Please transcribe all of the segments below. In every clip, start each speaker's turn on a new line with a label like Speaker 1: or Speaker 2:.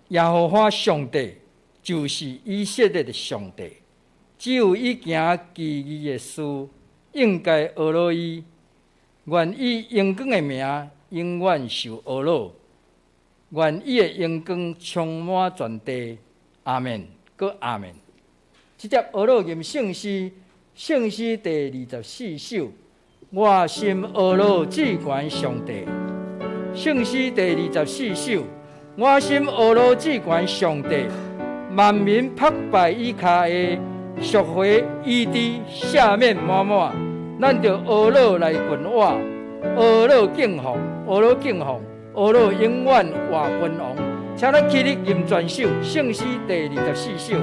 Speaker 1: 耶和华上帝就是以色列的上帝，只有伊行奇异的事，应该学罗伊，愿伊荣光的名永远受学罗，愿伊的荣光充满全地。阿门，搁阿门。这节学罗吟圣诗，圣诗第24首。我心学罗至高上帝，圣诗第24首。我心学罗至高上帝，万民拍拜伊脚下，赎回医治，赦免满满。咱着学罗来群我，学罗敬奉，学罗敬奉，学罗永远活君王。请咱起立吟全首圣诗第24首。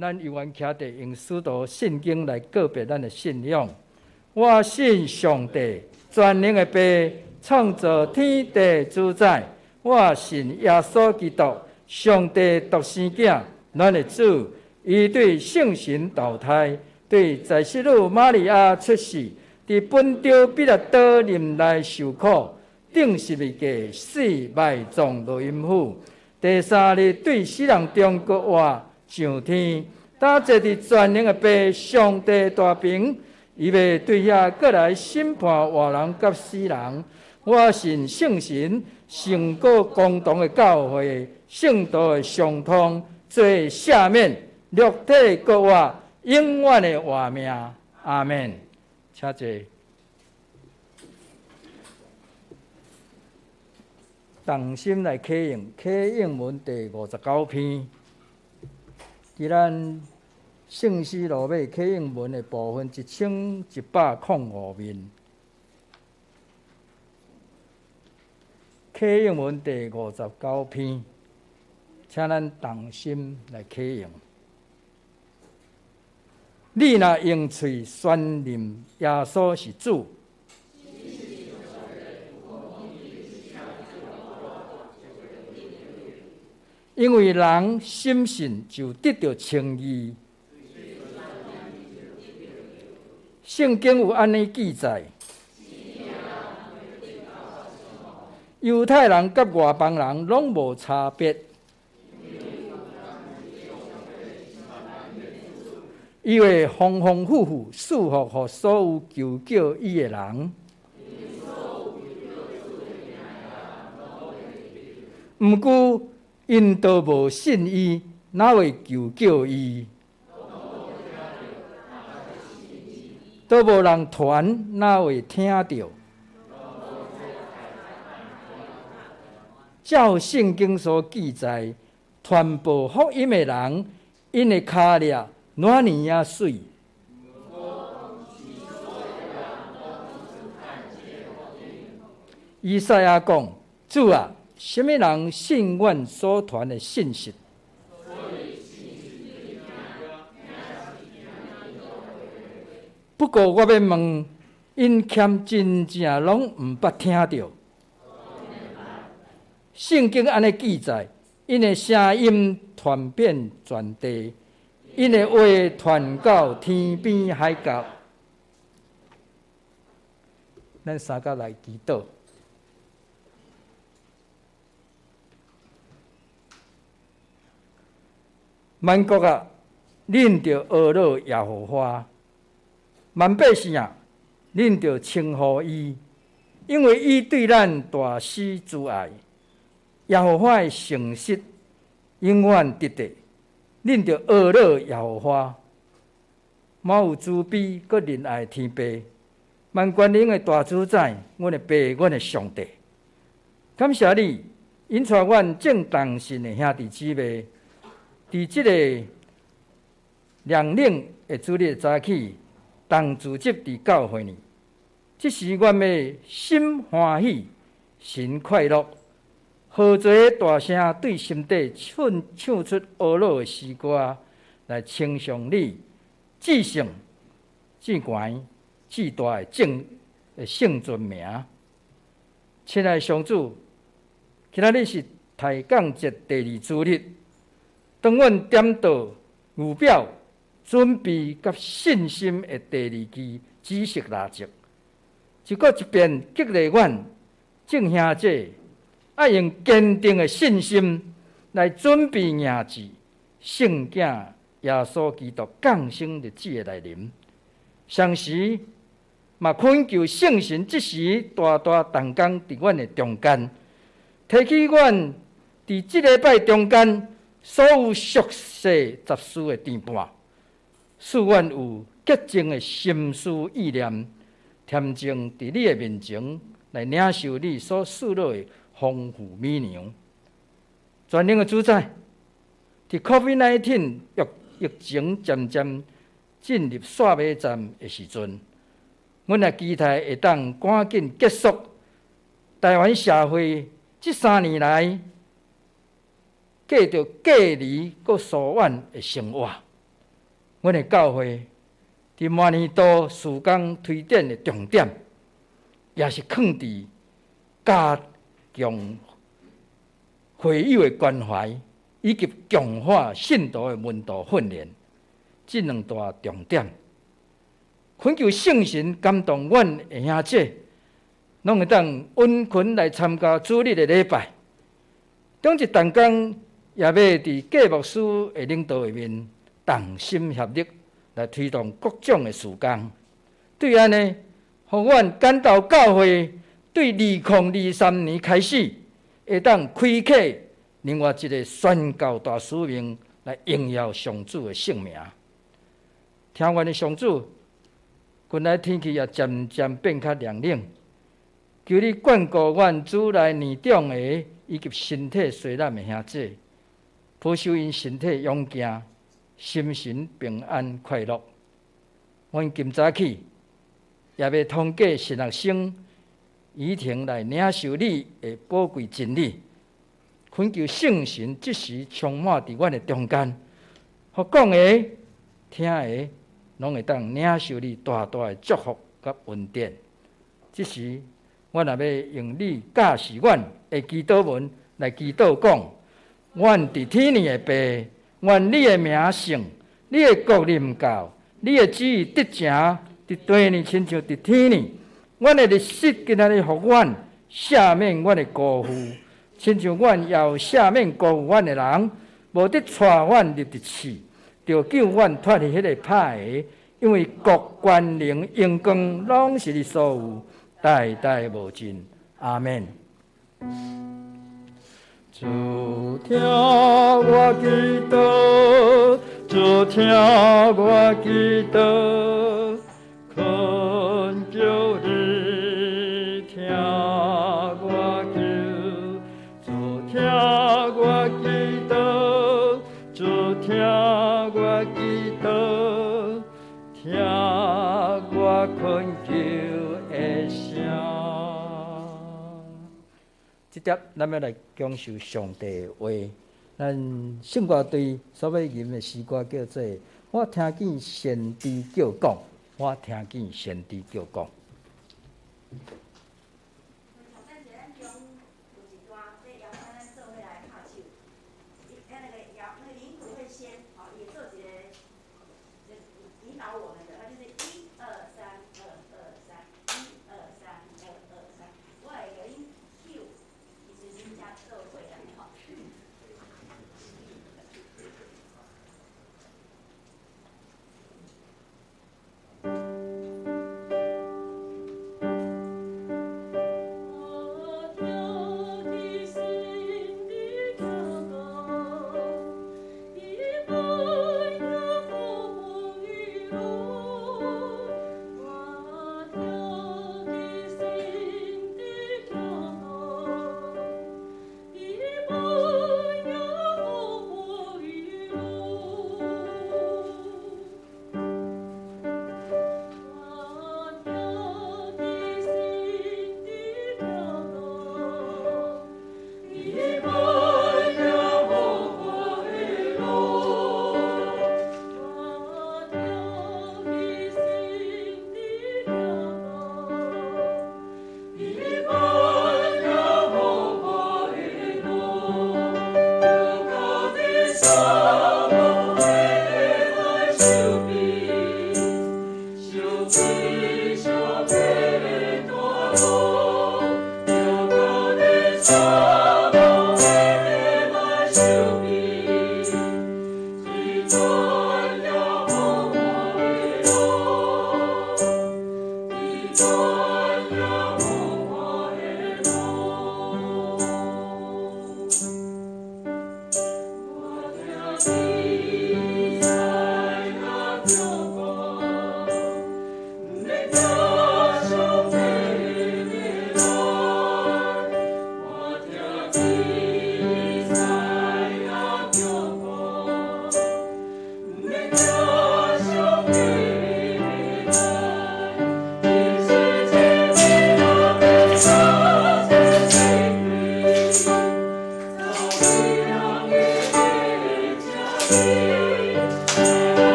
Speaker 1: 咱犹原徛地用许多圣经来告别咱的信仰。我信上帝，全能的爸，创造天地主宰。我信耶稣基督，上帝独生子，咱的主。伊对圣神投胎，对在世女玛利亚出世，伫本丢彼拉多任内受苦，顶十字架死，埋葬落阴府。第三日对死人中国活上天，打坐伫全能的爸上帝大屏，伊要对遐过来审判活人甲死人。我信圣神，胜过共同的教会，圣道的相通，做赦免，肉体国活，永远的活命。阿门。请坐。同心来启应，启应文第59篇。伫咱圣诗落尾启应文的部分，1105面。启应文第59篇，请咱同心来启应。你若用嘴宣认耶稣是主，因为人心信就得到称义。圣经有安尼记载：犹太人甲外邦人拢无差别，伊会丰丰富富赐福予所有求叫伊的人。毋过，因都无信伊，哪会求叫伊？都无人传，哪会听到？照圣经所记载，传播福音的人，因的脚力哪尼啊水？以赛亚讲：主啊，什么人信阮所传的信息？不过我要问，因欠真正拢毋捌听到。圣经安尼记载，因的声音传遍全地，因的话传到天边海角。咱三甲来祈祷。万国啊，恁着学乐耶和华；万百姓啊，恁着称呼伊，因为伊对咱大施慈爱。耶和华的诚实永远直直，恁着学乐耶和华。满有慈悲佮仁爱的天父，万权能的大主宰，阮的爸，阮的上帝，感谢你引带阮正当信的兄弟姊妹。伫即个凉冷的主日早起，同聚集伫教会里，即时阮要心欢喜，心快乐，好做大声对心底唱出懊恼的诗歌，来称颂你至圣、至悬、至大的圣尊名。亲爱的上主，今仔日是抬杠节第二主日。当阮点到预表准备甲信心的第二期知识垃圾，就搁一遍激励阮众兄姐爱用坚定的信心来准备迎接圣囝耶稣基督降生日子的来临。同时，嘛恳求圣神即时大大同工伫阮的中间，提起阮伫即礼拜中间所有俗世杂事的颠簸，使阮有洁净的心思意念，恬静伫你的面前来领受你所赐落的丰富美粮。全能的主宰，伫 COVID-19 疫情渐渐进入煞尾站的时阵，阮也期待会当赶紧结束台湾社会这3年来过着隔离佮疏远的生活。阮的教会伫满年度事工推展的重点，也是放伫加强会友的关怀，以及强化信徒的门徒训练，这2大重点。恳求圣神感动阮的兄姐，拢会当温群来参加主日的礼拜。中一同工也要伫各牧师的领导下面，同心协力来推动各种的事工。对安尼，互阮感到教会对2023年开始，会当开启另外一个宣教大使命，来荣耀上主的圣名。听阮的上主，近来天气也渐渐变较凉冷，求你眷顾阮主内年长的以及身体衰烂的兄姐，保守因身体勇健，心神平安快乐。阮今早起也要通过神学生仪婷来领受你的宝贵真理，恳求圣神即时充满伫阮的中间，互讲的、听的，拢会当领受你大大的祝福甲恩典。即时，阮也要用你教示阮的祈祷文来祈祷讲：阮伫天里的爸，愿你的名圣，你的国临到，你的旨意得成，伫地里亲像伫天里。阮的日式今仔日互阮赦免阮的辜负，亲像阮也有赦免辜负阮的人，无得带阮入地狱，就救阮脱离迄个歹个，因为国权能荣光拢是你所有，代代无尽。阿门。主听我祈祷，主听我祈祷，恳求你听我求。主听我祈祷，主听我祈祷，听我恳求的声。即点，咱要来讲受上帝的话。咱圣歌对所要吟的诗歌叫做《我听见先知叫讲》，我听见先知叫讲。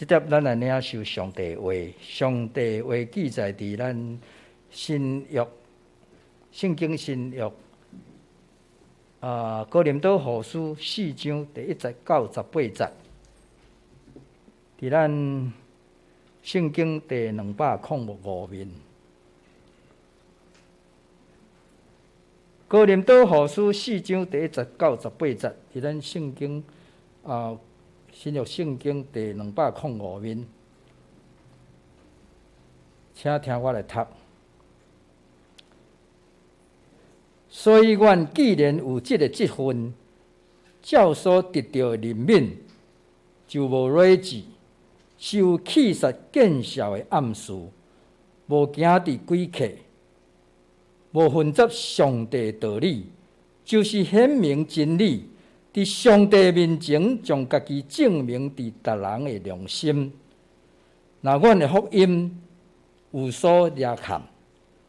Speaker 1: 即点咱来领受上帝话，上帝话记载伫咱新约圣经新约哥林多后书4章第1节到18节，伫咱圣经第205面。哥林多后书4章第1节到18节，伫咱圣经新约圣经第205面，请听我来读。所以，阮既然有即个职分，照所得到的任命，就无软志，受气杀见效的暗示，无行伫鬼客，无混杂上帝道理，就是显明真理，伫上帝面前将家己证明伫逐人的良心。若阮的福音有所掠陷，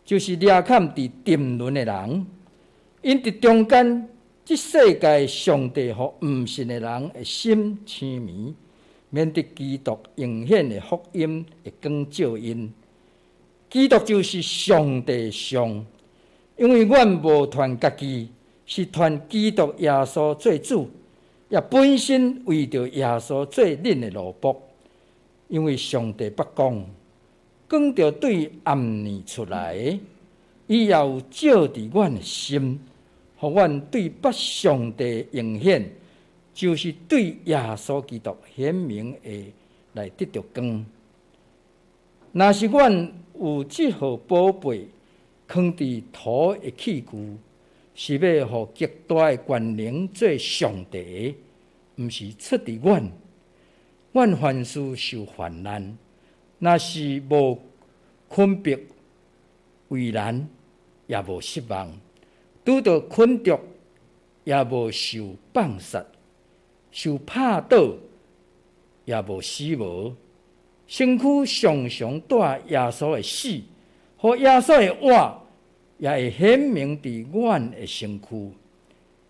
Speaker 1: 就是掠陷伫沉沦的人。因伫中间，即世界上帝互毋信的人的心痴迷，免得基督应显的福音会光照因。基督就是上帝像，因为阮无传家己，是传基督耶稣做主，也本身为着耶稣做恁的奴仆。因为上帝捌讲，光着对暗暝出来，伊也有照伫阮的心。互阮对捌上帝应显，就是对耶稣基督显明的来得到光。若是阮有即号宝贝藏伫土的器具，是要互极大的权能做上帝的，毋是出伫阮。阮凡事受患难，若是无困迫为难，也无失望。拄到困着，也无受放杀；受拍倒，也无死亡。身躯常常带耶稣的死，和耶稣的活，也会显明伫阮的身躯。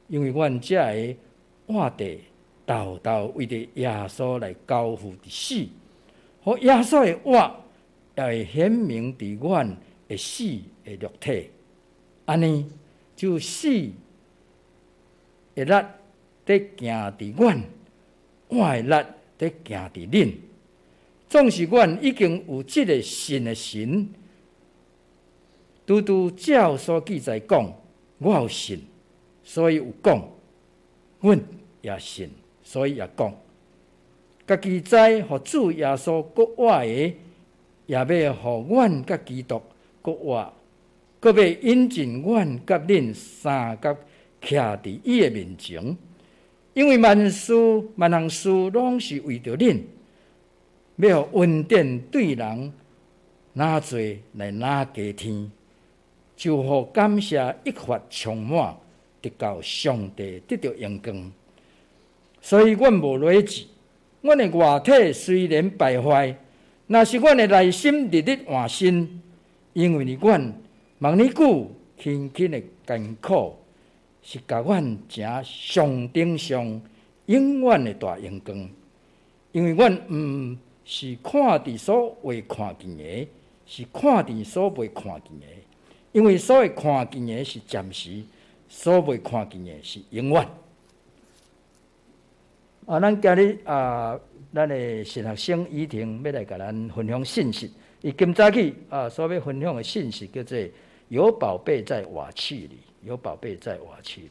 Speaker 1: 因为阮这个活地，道道为着耶稣来交付伫死，和耶稣的活，也会显明伫阮的死的肉体。安尼。就死的力在行伫阮，活的力在行伫恁。总是阮已经有即个信的神，拄拄照所记载讲，我有信，所以有讲；阮也信，所以也讲。家己知，互主耶稣国活的，也要互阮甲基督国活。搁要引进阮甲恁三角徛伫伊的面前，因为万项事拢是为着恁，要互恩典对人拿做来拿加添，就互感谢一发充满，得到上帝得到荣光。所以，阮无软志，阮的外体虽然败坏，若是阮的内心日日换新，因为阮。望你久，轻轻的艰苦，是甲阮成上顶上永远的大荣光。因为阮毋是看伫所未看见的，是看伫所未看见的。因为所谓看见的是暂时，所未看见的是永远。咱今日咱的神学生依婷要来甲咱分享信息。伊今早起所要分享的信息叫做。有宝贝在瓦器里，有宝贝在瓦器里。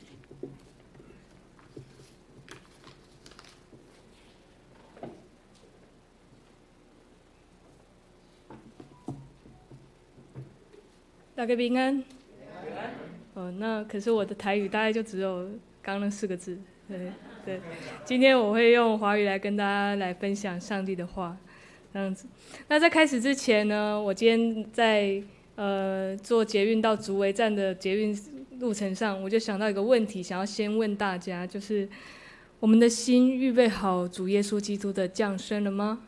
Speaker 2: 大家平安。那可是我的台语大概就只有刚那4个字。对，今天我会用华语来跟大家来分享上帝的话，这样子。那在开始之前呢，我今天在坐捷运到竹围站的捷运路程上，我就想到一个问题，想要先问大家，就是我们的心预备好主耶稣基督的降生了吗？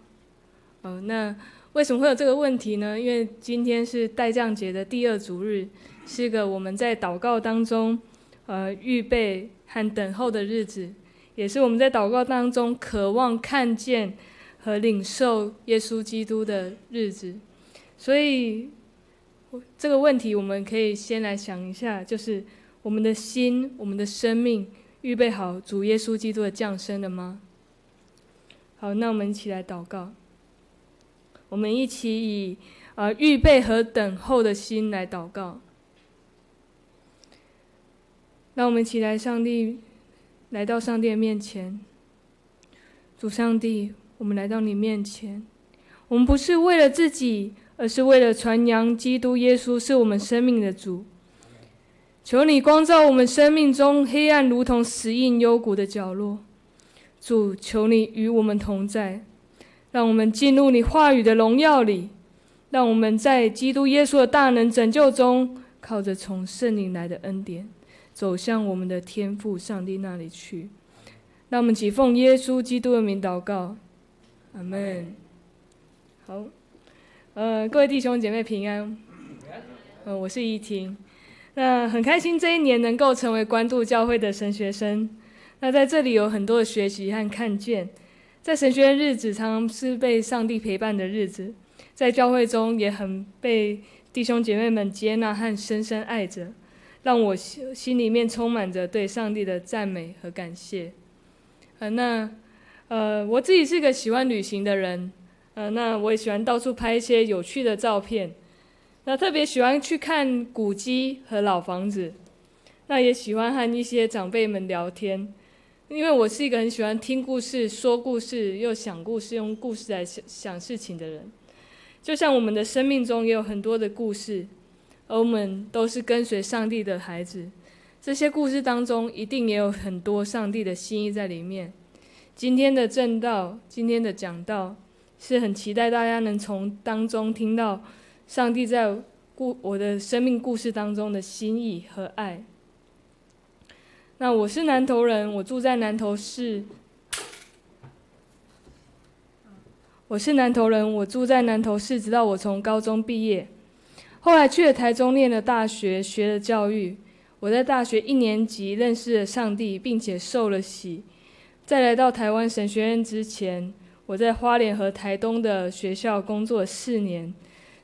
Speaker 2: 那为什么会有这个问题呢？因为今天是代降节的第2主日，是一个我们在祷告当中预备和等候的日子，也是我们在祷告当中渴望看见和领受耶稣基督的日子。所以这个问题我们可以先来想一下，就是我们的心、我们的生命预备好主耶稣基督的降生了吗？好，那我们一起来祷告。我们一起以预备和等候的心来祷告。让我们一起来到上帝的面前。主上帝，我们来到你面前，我们不是为了自己，而是为了传扬基督耶稣是我们生命的主。求你光照我们生命中黑暗如同死荫幽谷的角落。主，求你与我们同在，让我们进入你话语的荣耀里，让我们在基督耶稣的大能拯救中，靠着从圣灵来的恩典，走向我们的天父上帝那里去。让我们起奉耶稣基督的名祷告，阿们。好，各位弟兄姐妹平安。我是怡婷。那很开心这一年能够成为关渡教会的神学生。那在这里有很多的学习和看见，在神学院日子常常是被上帝陪伴的日子，在教会中也很被弟兄姐妹们接纳和深深爱着，让我心里面充满着对上帝的赞美和感谢。我自己是个喜欢旅行的人，那我也喜欢到处拍一些有趣的照片，那特别喜欢去看古迹和老房子，那也喜欢和一些长辈们聊天，因为我是一个很喜欢听故事、说故事又想故事、用故事来想事情的人。就像我们的生命中也有很多的故事，而我们都是跟随上帝的孩子，这些故事当中一定也有很多上帝的心意在里面。今天的正道，今天的讲道，是很期待大家能从当中听到上帝在我的生命故事当中的心意和爱。那我是南投人，我住在南投市。直到我从高中毕业，后来去了台中念了大学，学了教育。我在大学1年级认识了上帝，并且受了洗。在来到台湾神学院之前，我在花莲和台东的学校工作了4年。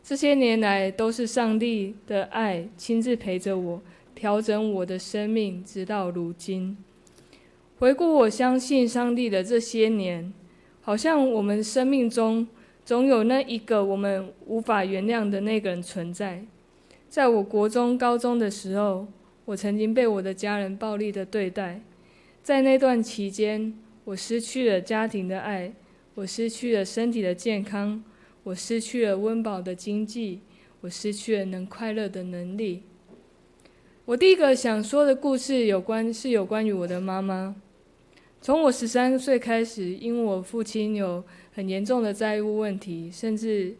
Speaker 2: 这些年来都是上帝的爱亲自陪着我，调整我的生命，直到如今。回顾我相信上帝的这些年，好像我们生命中总有那一个我们无法原谅的那个人存在。在我国中、高中的时候，我曾经被我的家人暴力的对待。在那段期间，我失去了家庭的爱，我失去了身体的健康，我失去了温饱的经济，我失去了能快乐的能力。我第一个想说的故事有关于我的妈妈。从我13岁开始，因为我父亲有很严重的债务问题，甚至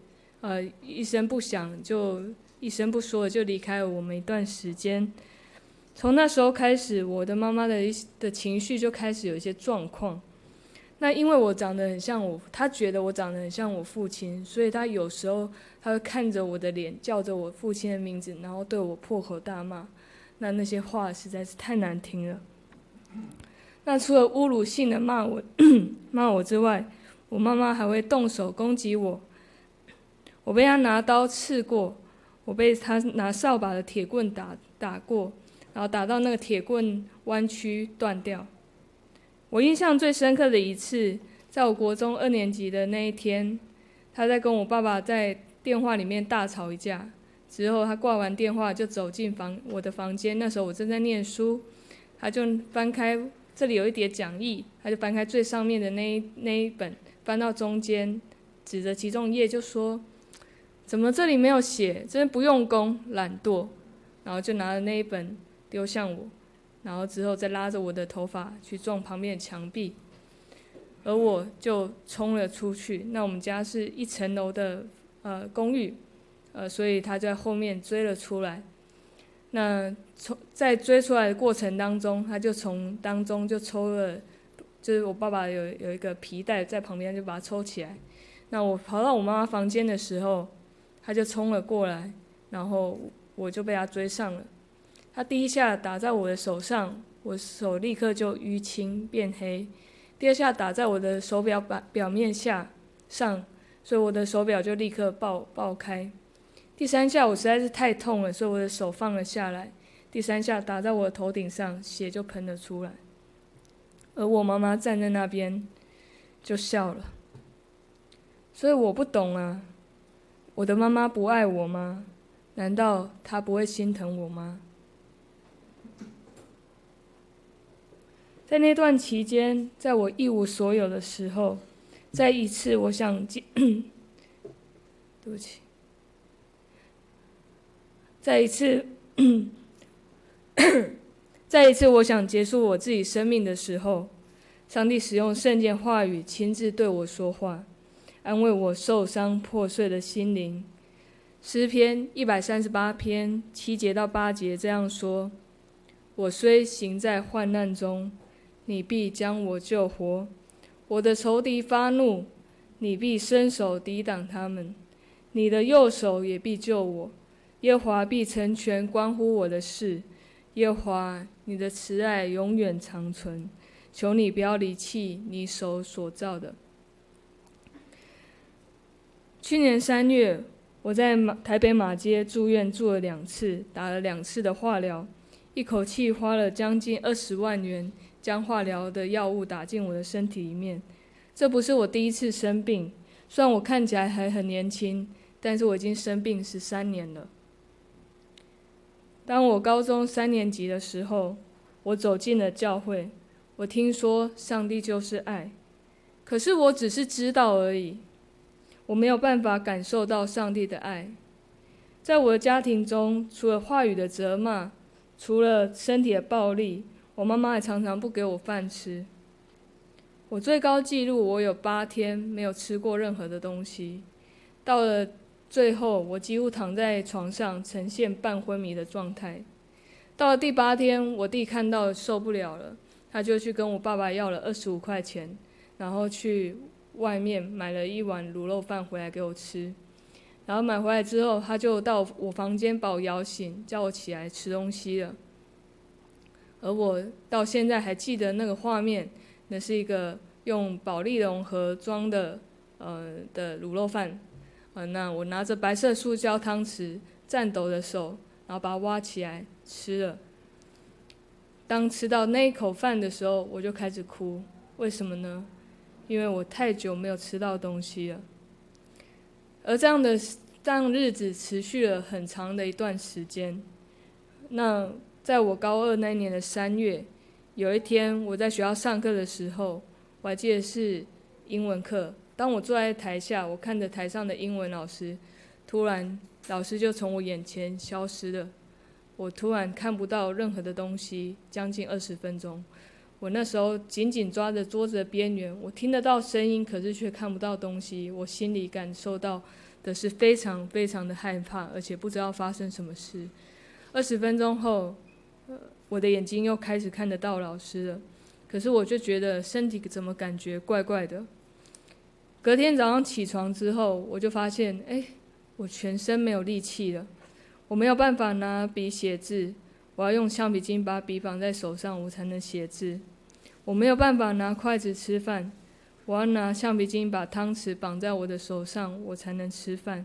Speaker 2: 一声不响就一声不说就离开了我们一段时间。从那时候开始，我的妈妈的情绪就开始有一些状况。那因为我长得很像她觉得我长得很像我父亲，所以她有时候她会看着我的脸，叫着我父亲的名字，然后对我破口大骂。那些话实在是太难听了。那除了侮辱性的骂我之外，我妈妈还会动手攻击我。我被她拿刀刺过，我被她拿扫把的铁棍打过，然后打到那个铁棍弯曲断掉。我印象最深刻的一次，在我国中2年级的那一天，她在跟我爸爸在电话里面大吵一架。之后他挂完电话就走进我的房间，那时候我正在念书，他就翻开这里有一叠讲义，他就翻开最上面的那一本，翻到中间，指着其中一页就说：“怎么这里没有写？真不用功，懒惰。”然后就拿了那一本丢向我，然后之后再拉着我的头发去撞旁边的墙壁，而我就冲了出去。那我们家是1层楼的公寓。所以他在后面追了出来。那在追出来的过程当中，他就从当中就抽了，就是我爸爸有一个皮带在旁边，就把它抽起来。那我跑到我妈妈房间的时候，他就冲了过来，然后我就被他追上了。他第一下打在我的手上，我手立刻就淤青变黑。第二下打在我的手表面下，上，所以我的手表就立刻爆开。第3下我实在是太痛了，所以我的手放了下来。第3下打在我的头顶上，血就喷了出来。而我妈妈站在那边就笑了。所以我不懂啊，我的妈妈不爱我吗？难道她不会心疼我吗？在那段期间，在我一无所有的时候，再一次我想对不起，再一次我想结束我自己生命的时候，上帝使用圣经话语亲自对我说话，安慰我受伤破碎的心灵。诗篇138篇7节到8节这样说：我虽行在患难中，你必将我救活；我的仇敌发怒，你必伸手抵挡他们，你的右手也必救我。耶和华必成全关乎我的事，耶和华，你的慈爱永远长存，求你不要离弃你手所造的。去年3月，我在台北马街住院住了2次，打了2次的化疗，一口气花了将近20万元，将化疗的药物打进我的身体里面。这不是我第一次生病，虽然我看起来还很年轻，但是我已经生病13年了。当我高中3年级的时候，我走进了教会，我听说上帝就是爱，可是我只是知道而已，我没有办法感受到上帝的爱。在我的家庭中，除了话语的责骂，除了身体的暴力，我妈妈也常常不给我饭吃。我最高纪录，我有8天没有吃过任何的东西。到了最后，我几乎躺在床上，呈现半昏迷的状态。到了第8天，我弟看到受不了了，他就去跟我爸爸要了25块钱，然后去外面买了1碗卤肉饭回来给我吃。然后买回来之后，他就到我房间把我摇醒，叫我起来吃东西了。而我到现在还记得那个画面，那是一个用保丽龙盒装的卤肉饭。那我拿着白色塑胶汤匙，颤抖的手，然后把它挖起来吃了。当吃到那一口饭的时候，我就开始哭。为什么呢？因为我太久没有吃到东西了。而这样日子持续了很长的一段时间。那在我高2那年的3月，有一天我在学校上课的时候，我还记得是英文课。当我坐在台下，我看着台上的英文老师，突然老师就从我眼前消失了。我突然看不到任何的东西，将近20分钟。我那时候紧紧抓着桌子的边缘，我听得到声音，可是却看不到东西。我心里感受到的是非常非常的害怕，而且不知道发生什么事。20分钟后，我的眼睛又开始看得到老师了，可是我就觉得身体怎么感觉怪怪的。隔天早上起床之后，我就发现，我全身没有力气了，我没有办法拿笔写字，我要用橡皮筋把笔绑在手上，我才能写字。我没有办法拿筷子吃饭，我要拿橡皮筋把汤匙绑在我的手上，我才能吃饭。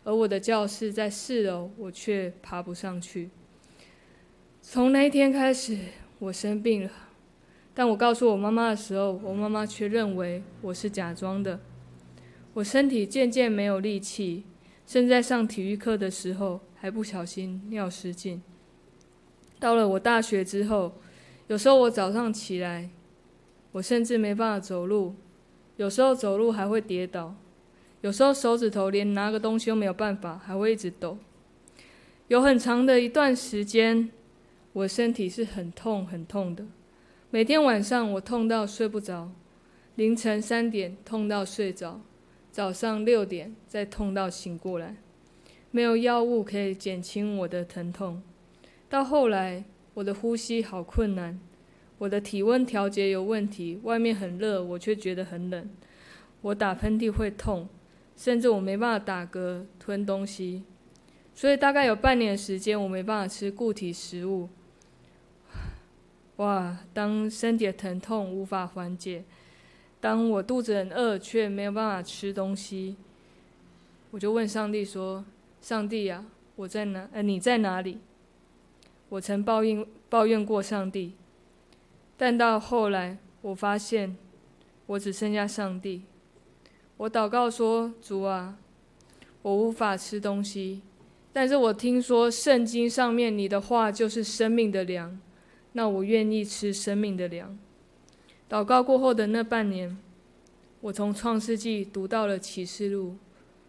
Speaker 2: 而我的教室在4楼，我却爬不上去。从那一天开始，我生病了。但我告诉我妈妈的时候，我妈妈却认为我是假装的。我身体渐渐没有力气，甚至在上体育课的时候还不小心尿失禁。到了我大学之后，有时候我早上起来，我甚至没办法走路，有时候走路还会跌倒，有时候手指头连拿个东西都没有办法，还会一直抖。有很长的一段时间，我身体是很痛很痛的。每天晚上我痛到睡不着，凌晨3点痛到睡着，早上6点再痛到醒过来，没有药物可以减轻我的疼痛。到后来，我的呼吸好困难，我的体温调节有问题，外面很热，我却觉得很冷。我打喷嚏会痛，甚至我没办法打嗝、吞东西。所以大概有半年的时间，我没办法吃固体食物。当身体的疼痛无法缓解，当我肚子很饿却没有办法吃东西，我就问上帝说：上帝啊，你在哪里？我曾抱怨过上帝，但到后来我发现我只剩下上帝。我祷告说：主啊，我无法吃东西，但是我听说圣经上面你的话就是生命的粮，那我愿意吃生命的粮。祷告过后的那半年，我从创世纪读到了启示录，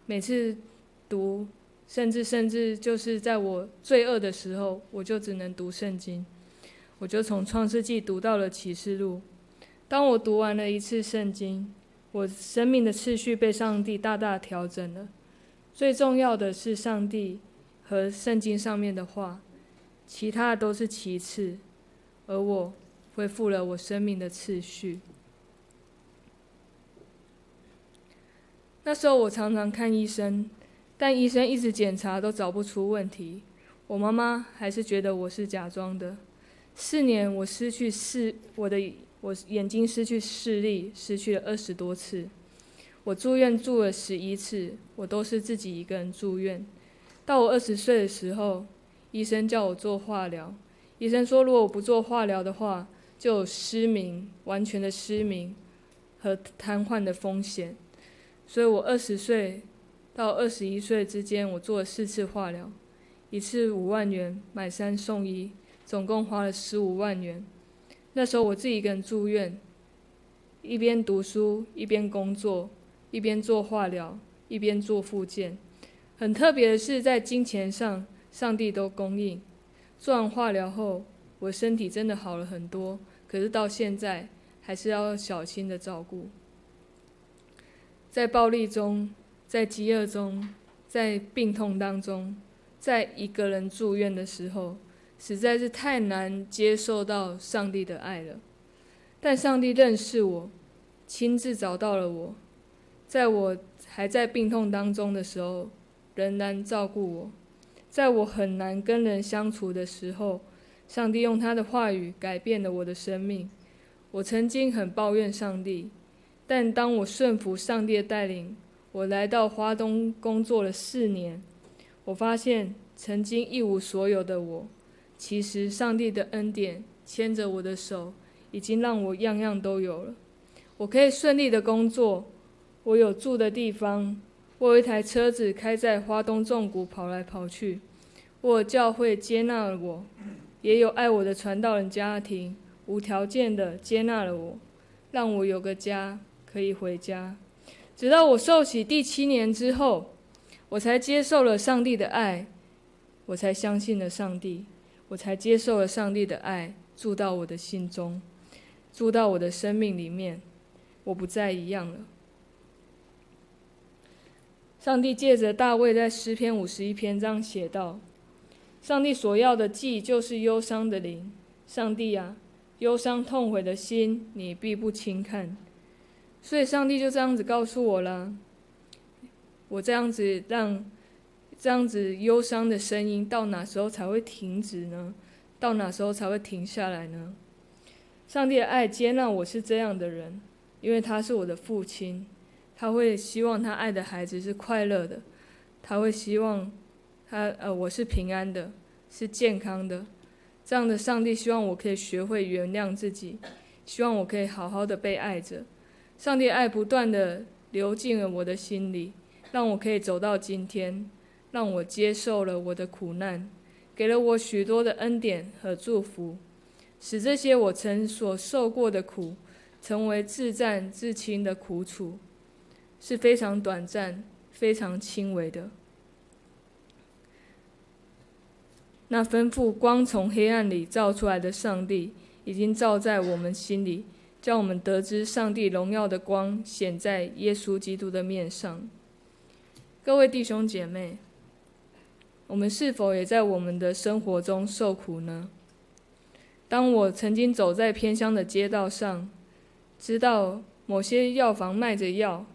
Speaker 2: 每次读甚至就是在我最饿的时候，我就只能读圣经，我就从创世纪读到了启示录。当我读完了一次圣经，我生命的次序被上帝大大调整了。最重要的是上帝和圣经上面的话，其他的都是其次，而我恢复了我生命的次序。那时候我常常看医生，但医生一直检查都找不出问题。我妈妈还是觉得我是假装的。4年我我眼睛失去视力，失去了20多次。我住院住了11次，我都是自己一个人住院。到我20岁的时候，医生叫我做化疗。医生说，如果我不做化疗的话，就有失明，完全的失明和瘫痪的风险。所以我20岁到21岁之间，我做了4次化疗，1次5万元，买3送1，总共花了15万元。那时候我自己一个人住院，一边读书，一边工作，一边做化疗，一边做复健。很特别的是，在金钱上，上帝都供应。做完化疗后，我身体真的好了很多，可是到现在还是要小心的照顾。在暴力中，在饥饿中，在病痛当中，在一个人住院的时候，实在是太难接受到上帝的爱了。但上帝认识我，亲自找到了我，在我还在病痛当中的时候，仍然照顾我。在我很难跟人相处的时候，上帝用他的话语改变了我的生命。我曾经很抱怨上帝，但当我顺服上帝的带领，我来到花东工作了4年，我发现曾经一无所有的我，其实上帝的恩典牵着我的手，已经让我样样都有了。我可以顺利的工作，我有住的地方，我有一台车子开在花东纵谷跑来跑去，我有教会接纳了我，也有爱我的传道人家庭无条件的接纳了我，让我有个家可以回家。直到我受洗第7年之后，我才接受了上帝的爱，我才相信了上帝，我才接受了上帝的爱住到我的心中，住到我的生命里面，我不再一样了。上帝借着大卫在诗篇51篇这样写道：上帝所要的祭就是忧伤的灵，上帝啊，忧伤痛悔的心你必不轻看。所以上帝就这样子告诉我了，我这样子忧伤的声音到哪时候才会停止呢？到哪时候才会停下来呢？上帝的爱接纳我是这样的人，因为他是我的父亲，他会希望他爱的孩子是快乐的，他会希望我是平安的，是健康的。这样的上帝希望我可以学会原谅自己，希望我可以好好的被爱着。上帝的爱不断的流进了我的心里，让我可以走到今天，让我接受了我的苦难，给了我许多的恩典和祝福，使这些我曾所受过的苦成为自战自清的苦楚，是非常短暂非常轻微的。那吩咐光从黑暗里照出来的上帝已经照在我们心里，叫我们得知上帝荣耀的光显在耶稣基督的面上。各位弟兄姐妹，我们是否也在我们的生活中受苦呢？当我曾经走在偏乡的街道上，知道某些药房卖着药，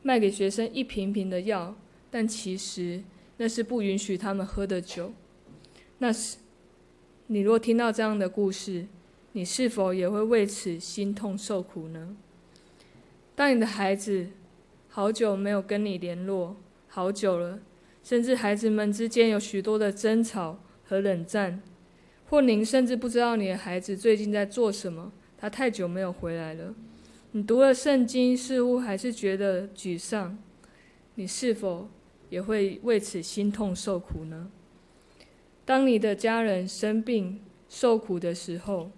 Speaker 2: 卖给学生一瓶瓶的药，但其实那是不允许他们喝的酒。那时，你若听到这样的故事，你是否也会为此心痛受苦呢？当你的孩子好久没有跟你联络，好久了，甚至孩子们之间有许多的争吵和冷战，或您甚至不知道你的孩子最近在做什么，他太久没有回来了。你读了圣经，似乎还是觉得沮丧，你是否也会为此心痛受苦呢？当你的家人生病受苦的时候，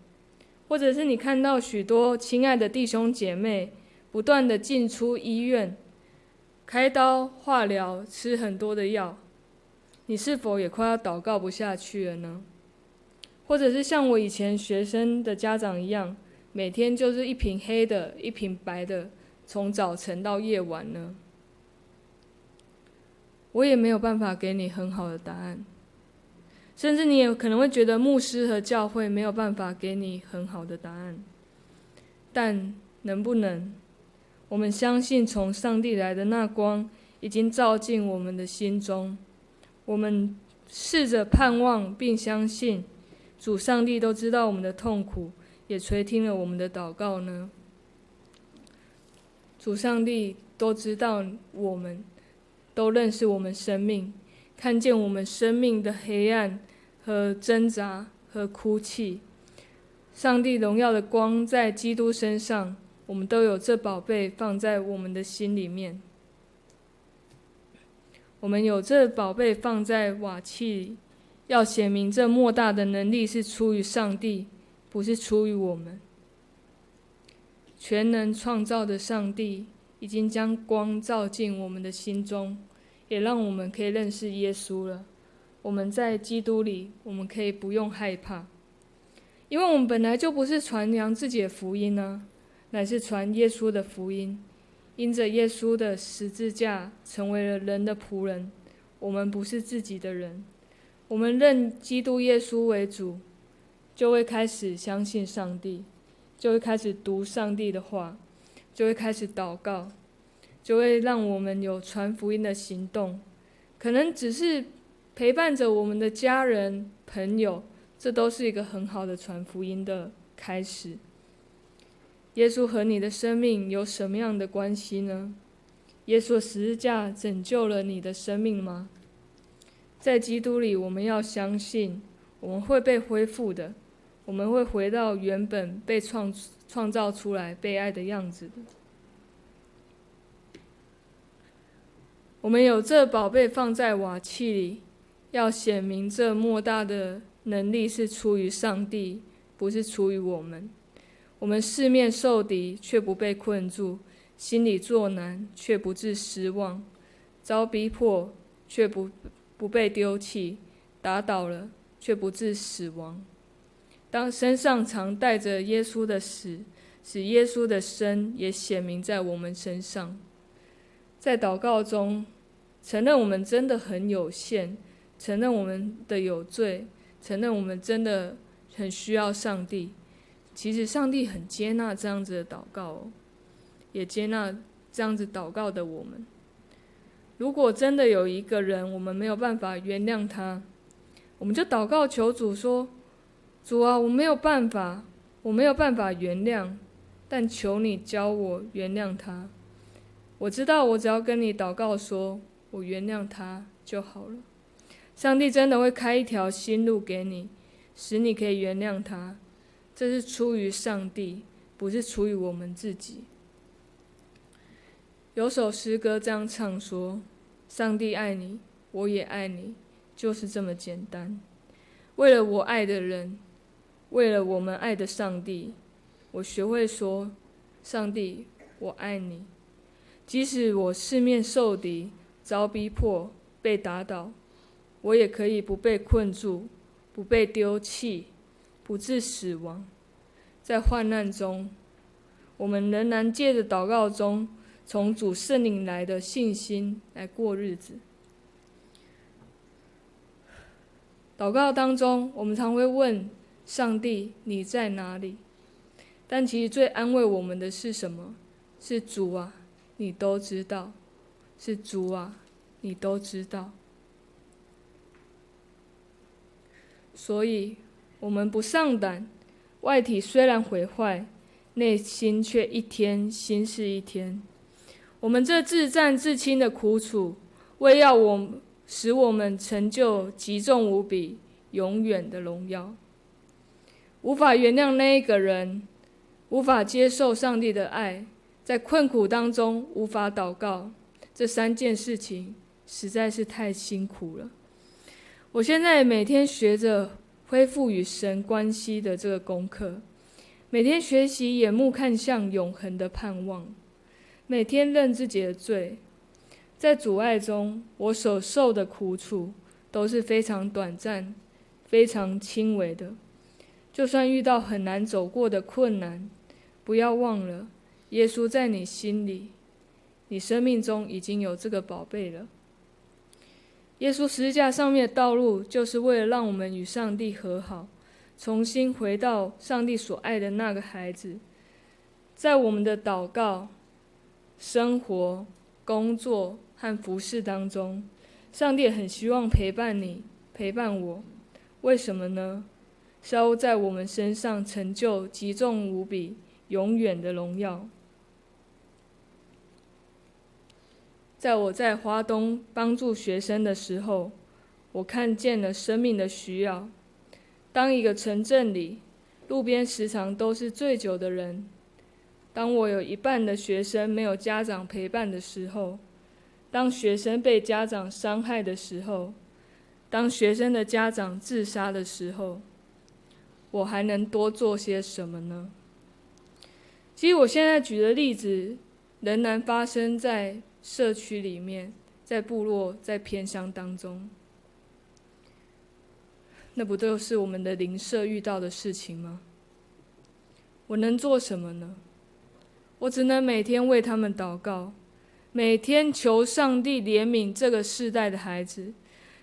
Speaker 2: 或者是你看到许多亲爱的弟兄姐妹不断的进出医院，开刀、化疗、吃很多的药，你是否也快要祷告不下去了呢？或者是像我以前学生的家长一样，每天就是一瓶黑的，一瓶白的，从早晨到夜晚呢？我也没有办法给你很好的答案，甚至你也可能会觉得牧师和教会没有办法给你很好的答案。但能不能，我们相信从上帝来的那光已经照进我们的心中，我们试着盼望并相信主上帝都知道我们的痛苦，也垂听了我们的祷告呢？主上帝都知道我们，都认识我们生命，看见我们生命的黑暗和挣扎和哭泣。上帝荣耀的光在基督身上，我们都有这宝贝放在我们的心里面。我们有这宝贝放在瓦器里，要显明这莫大的能力是出于上帝，不是出于我们。全能创造的上帝已经将光照进我们的心中，也让我们可以认识耶稣了。我们在基督里，我们可以不用害怕，因为我们本来就不是传扬自己的福音呢，乃是传耶稣的福音。因着耶稣的十字架成为了人的仆人，我们不是自己的人。我们认基督耶稣为主，就会开始相信上帝，就会开始读上帝的话，就会开始祷告，就会让我们有传福音的行动。可能只是陪伴着我们的家人朋友，这都是一个很好的传福音的开始。耶稣和你的生命有什么样的关系呢？耶稣的十字架拯救了你的生命吗？在基督里，我们要相信我们会被恢复的，我们会回到原本被创造出来被爱的样子的。我们有这宝贝放在瓦器里，要显明这莫大的能力是出于上帝，不是出于我们。我们四面受敌，却不被困住；心里作难，却不致失望；遭逼迫，却不被丢弃；打倒了，却不致死亡。当身上常带着耶稣的死，使耶稣的生也显明在我们身上。在祷告中，承认我们真的很有限，承认我们的有罪，承认我们真的很需要上帝。其实上帝很接纳这样子的祷告也接纳这样子祷告的我们。如果真的有一个人我们没有办法原谅他，我们就祷告求主说：主啊，我没有办法原谅，但求你教我原谅他。我知道我只要跟你祷告说我原谅他就好了。上帝真的会开一条新路给你，使你可以原谅他。这是出于上帝，不是出于我们自己。有首诗歌这样唱说：上帝爱你，我也爱你，就是这么简单。为了我爱的人，为了我们爱的上帝，我学会说：上帝，我爱你。即使我四面受敌，遭逼迫，被打倒，我也可以不被困住，不被丢弃，不致死亡。在患难中，我们仍然借着祷告中从主圣灵来的信心来过日子。祷告当中，我们常会问上帝：你在哪里？但其实最安慰我们的是什么？是主啊，你都知道。是主啊，你都知道。所以我们不上胆，外体虽然毁坏，内心却一天心是一天。我们这自战自亲的苦楚，为要使我们成就极重无比、永远的荣耀。无法原谅那一个人，无法接受上帝的爱，在困苦当中无法祷告，这3件事情实在是太辛苦了。我现在每天学着恢复与神关系的这个功课，每天学习眼目看向永恒的盼望，每天认自己的罪。在主爱中，我所受的苦楚都是非常短暂、非常轻微的。就算遇到很难走过的困难，不要忘了，耶稣在你心里，你生命中已经有这个宝贝了。耶稣十字架上面的道路，就是为了让我们与上帝和好，重新回到上帝所爱的那个孩子。在我们的祷告、生活、工作和服事当中，上帝很希望陪伴你，陪伴我。为什么呢？是要在我们身上成就极重无比、永远的荣耀。在我在华东帮助学生的时候，我看见了生命的需要。当一个城镇里，路边时常都是醉酒的人，当我有一半的学生没有家长陪伴的时候，当学生被家长伤害的时候，当学生的家长自杀的时候，我还能多做些什么呢？其实我现在举的例子仍然发生在社区里面，在部落，在偏乡当中。那不都是我们的邻舍遇到的事情吗？我能做什么呢？我只能每天为他们祷告，每天求上帝怜悯这个世代的孩子，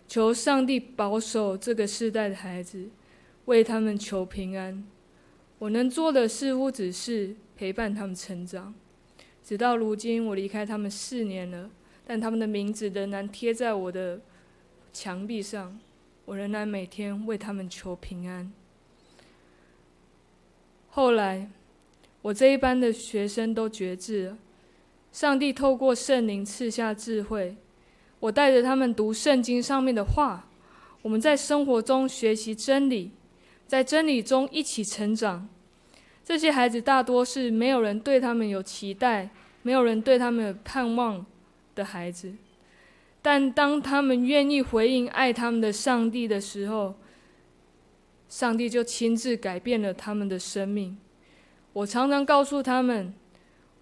Speaker 2: 求上帝保守这个世代的孩子，为他们求平安。我能做的似乎只是陪伴他们成长。直到如今，我离开他们4年了，但他们的名字仍然贴在我的墙壁上，我仍然每天为他们求平安。后来，我这一班的学生都觉知了，上帝透过圣灵赐下智慧，我带着他们读圣经上面的话，我们在生活中学习真理，在真理中一起成长。这些孩子大多是没有人对他们有期待，没有人对他们有盼望的孩子，但当他们愿意回应爱他们的上帝的时候，上帝就亲自改变了他们的生命。我常常告诉他们，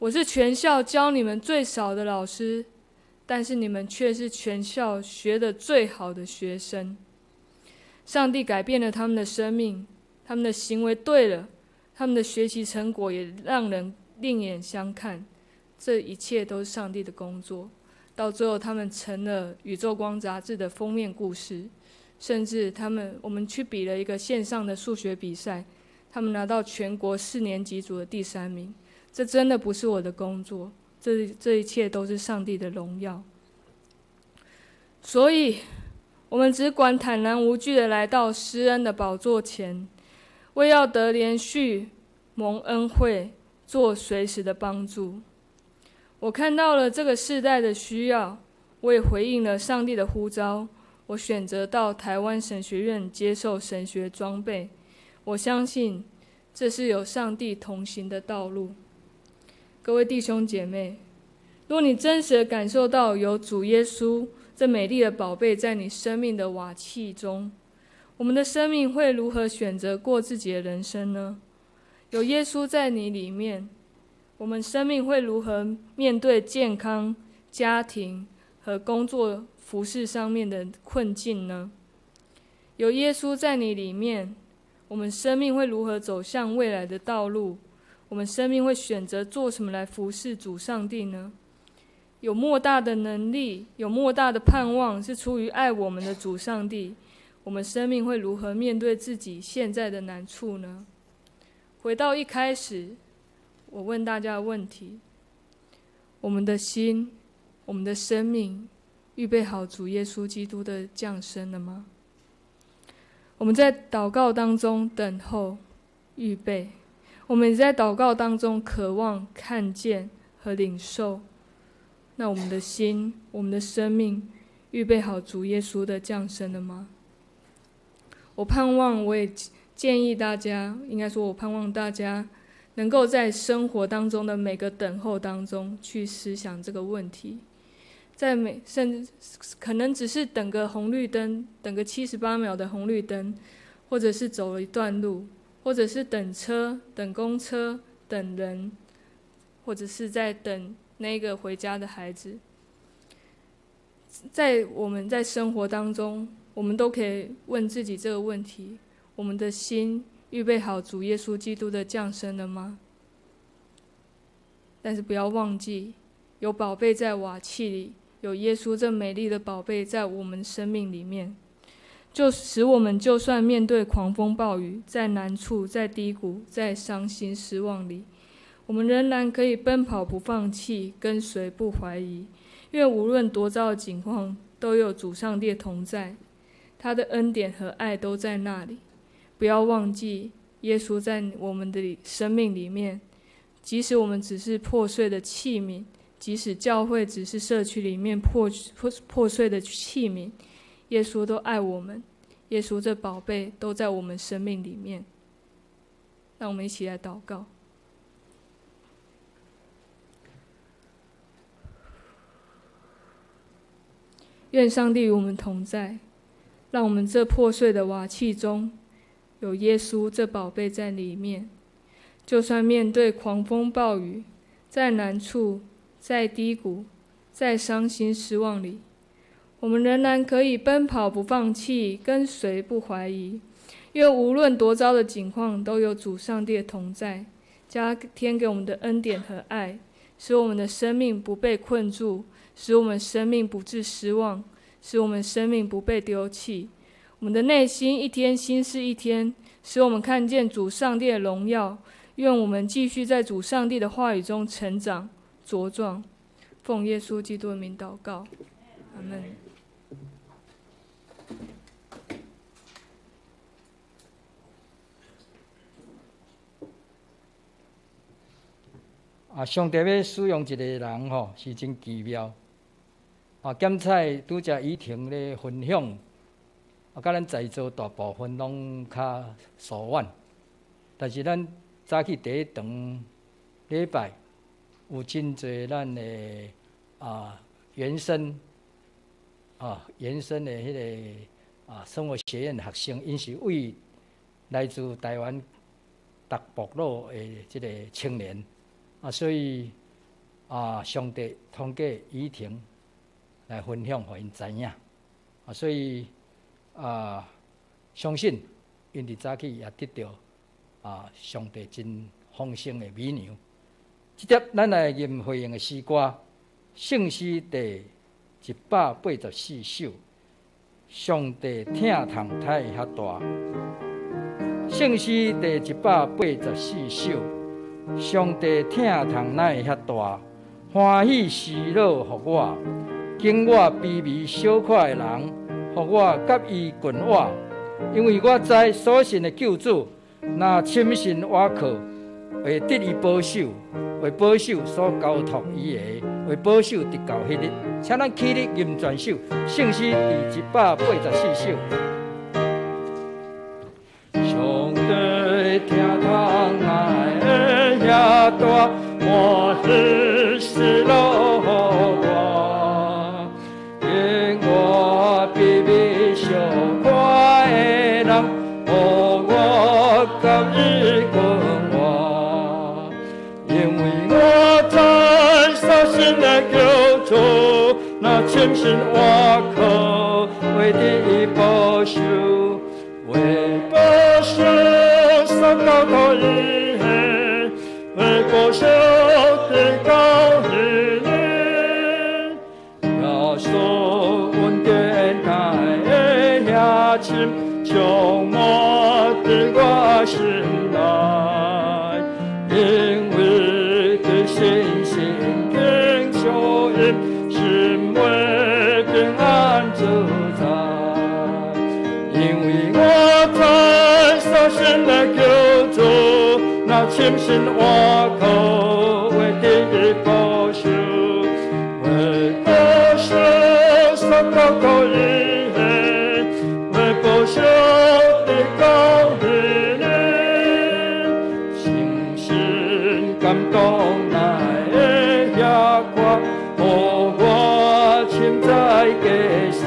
Speaker 2: 我是全校教你们最少的老师，但是你们却是全校学得最好的学生。上帝改变了他们的生命，他们的行为对了，他们的学习成果也让人另眼相看。这一切都是上帝的工作。到最后，他们成了《宇宙光》杂志的封面故事，甚至我们去比了一个线上的数学比赛，他们拿到全国4年级组的第3名。这真的不是我的工作，这一切都是上帝的荣耀。所以，我们只管坦然无惧地来到施恩的宝座前，为要得连续蒙恩惠，做随时的帮助。我看到了这个世代的需要，我也回应了上帝的呼召。我选择到台湾神学院接受神学装备。我相信这是有上帝同行的道路。各位弟兄姐妹，若你真实地感受到有主耶稣这美丽的宝贝在你生命的瓦器中，我们的生命会如何选择过自己的人生呢？有耶稣在你里面，我们生命会如何面对健康、家庭和工作服事上面的困境呢？有耶稣在你里面，我们生命会如何走向未来的道路？我们生命会选择做什么来服事主上帝呢？有莫大的能力，有莫大的盼望，是出于爱我们的主上帝。我们生命会如何面对自己现在的难处呢？回到一开始，我问大家的问题：我们的心，我们的生命，预备好主耶稣基督的降生了吗？我们在祷告当中等候、预备。我们也在祷告当中渴望看见和领受。那我们的心，我们的生命预备好主耶稣的降生了吗？我盼望，我也建议大家，应该说我盼望大家能够在生活当中的每个等候当中去思想这个问题。甚至可能只是等个红绿灯，等个78秒的红绿灯，或者是走了一段路，或者是等车、等公车、等人，或者是在等那个回家的孩子。我们在生活当中，我们都可以问自己这个问题：我们的心预备好主耶稣基督的降生了吗？但是不要忘记，有宝贝在瓦器里，有耶稣这美丽的宝贝在我们生命里面，就使我们就算面对狂风暴雨，在难处，在低谷，在伤心失望里，我们仍然可以奔跑不放弃，跟随不怀疑，因为无论多糟的境况，都有主上帝的同在，他的恩典和爱都在那里。不要忘记，耶稣在我们的生命里面，即使我们只是破碎的器皿，即使教会只是社区里面破碎的器皿，耶稣都爱我们，耶稣这宝贝都在我们生命里面。让我们一起来祷告。愿上帝与我们同在，让我们这破碎的瓦器中有耶稣这宝贝在里面，就算面对狂风暴雨，在难处，在低谷，在伤心失望里，我们仍然可以奔跑不放弃，跟随不怀疑，因为无论多糟的境况，都有主上帝的同在，加添给我们的恩典和爱，使我们的生命不被困住，使我们生命不致失望，使我们生命不被丢弃。我们的内心一天新似一天，使我们看见主上帝的荣耀。愿我们继续在主上帝的话语中成长茁壮。奉耶稣基督的名祷告，阿们。
Speaker 1: 上帝要使用一个人是真奇妙。检采拄则依婷咧分享，甲咱在座大部分拢较疏远，但是咱早起第一堂礼拜有真侪咱的原生的迄个生活学院学生，因是为来自台湾达部落的即个青年所以上帝通过依婷来分享，互因知影所以相信因伫早起也得到上帝真丰盛的美粮。即接咱来吟回应的诗歌，圣诗第184首，上帝疼痛太遐大。圣诗第184首，上帝疼痛哪会遐大？欢喜喜乐互我，经我卑微小可的人，互我甲伊共活。因为我知所信的救主，若深信倚靠，会得伊保守，为保守所交托伊的，为保守直到迄日。请咱起立吟全首，圣诗第184首。上帝疼痛哪会遐大？我是失落我，因我卑微小可的人，我今日困我，因为我在所信的救主，那深信倚靠，为你保守，为保守所交托伊的，为保守直到日日，要受恩典太遐深，将我伫我心内，因为对信心更受因，心为平安自在，因为我在所信的救主，那深深我口为地保守，为保守所高高一黑，为保守地高一内，心心感动来的遐挂，互我深在家事。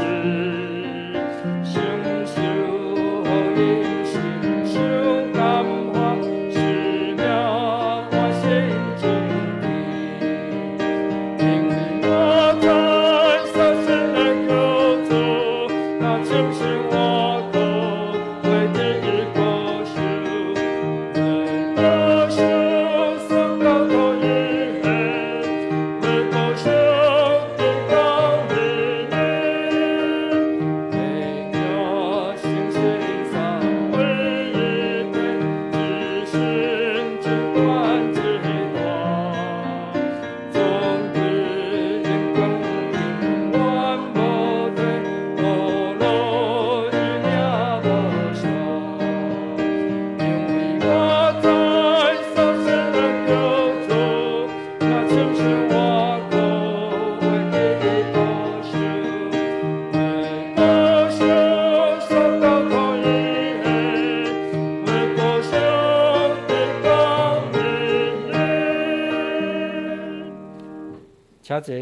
Speaker 1: 请坐。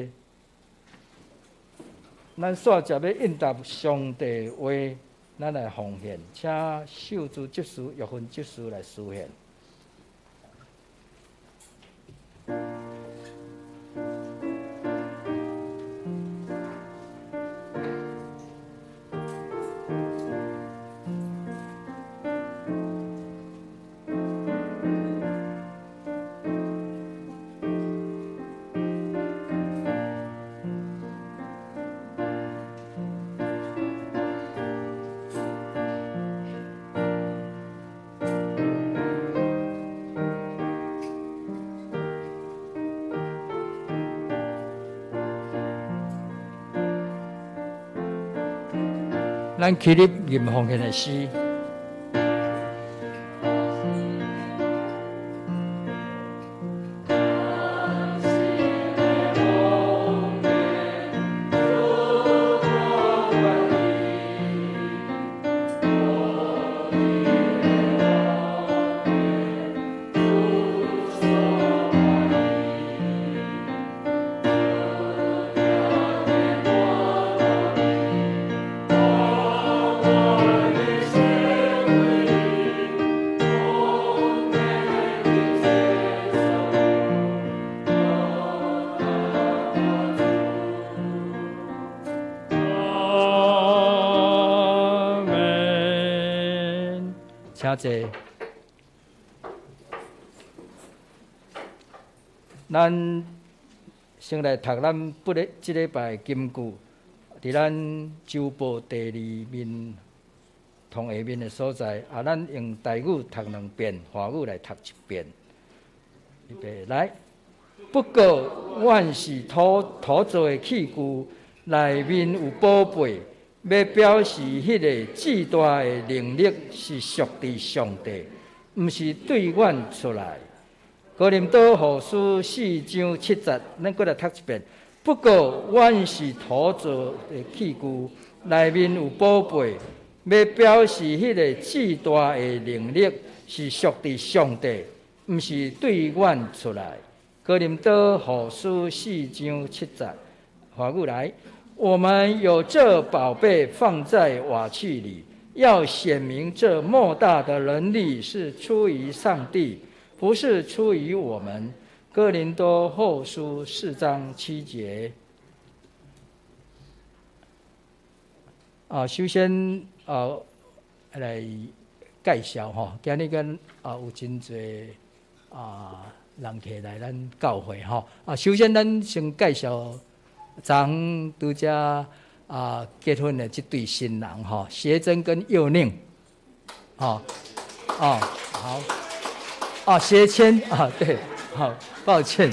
Speaker 1: 咱煞接要应答上帝话，咱来奉献，请秀珠执事、玉芬执事来施献。咱起立念奉献的诗。请坐。咱先来读咱即礼拜金句，伫咱周报第2面同下面的所在，咱用台语读2遍，华语来读1遍。预备来，不过阮是土做的器具，内面有宝贝。要表示迄个至大的能力是属于上帝，毋是对阮出来。哥林多后书4章7节，咱过来读1遍。不过阮是土做的器具，内面有宝贝。要表示迄个至大的能力是属于上帝，毋是对阮出来。哥林多后书4章7节，华语来。我们有这宝贝放在瓦器里，要显明这莫大的能力是出于上帝，不是出于我们。哥林多后书4章7节。首先来介绍吼，今日跟有真侪人客来咱教会吼。首先咱先介绍。昨拄只结婚的这对新人哈，谢珍跟佑宁，好，谢谦对，好，抱歉，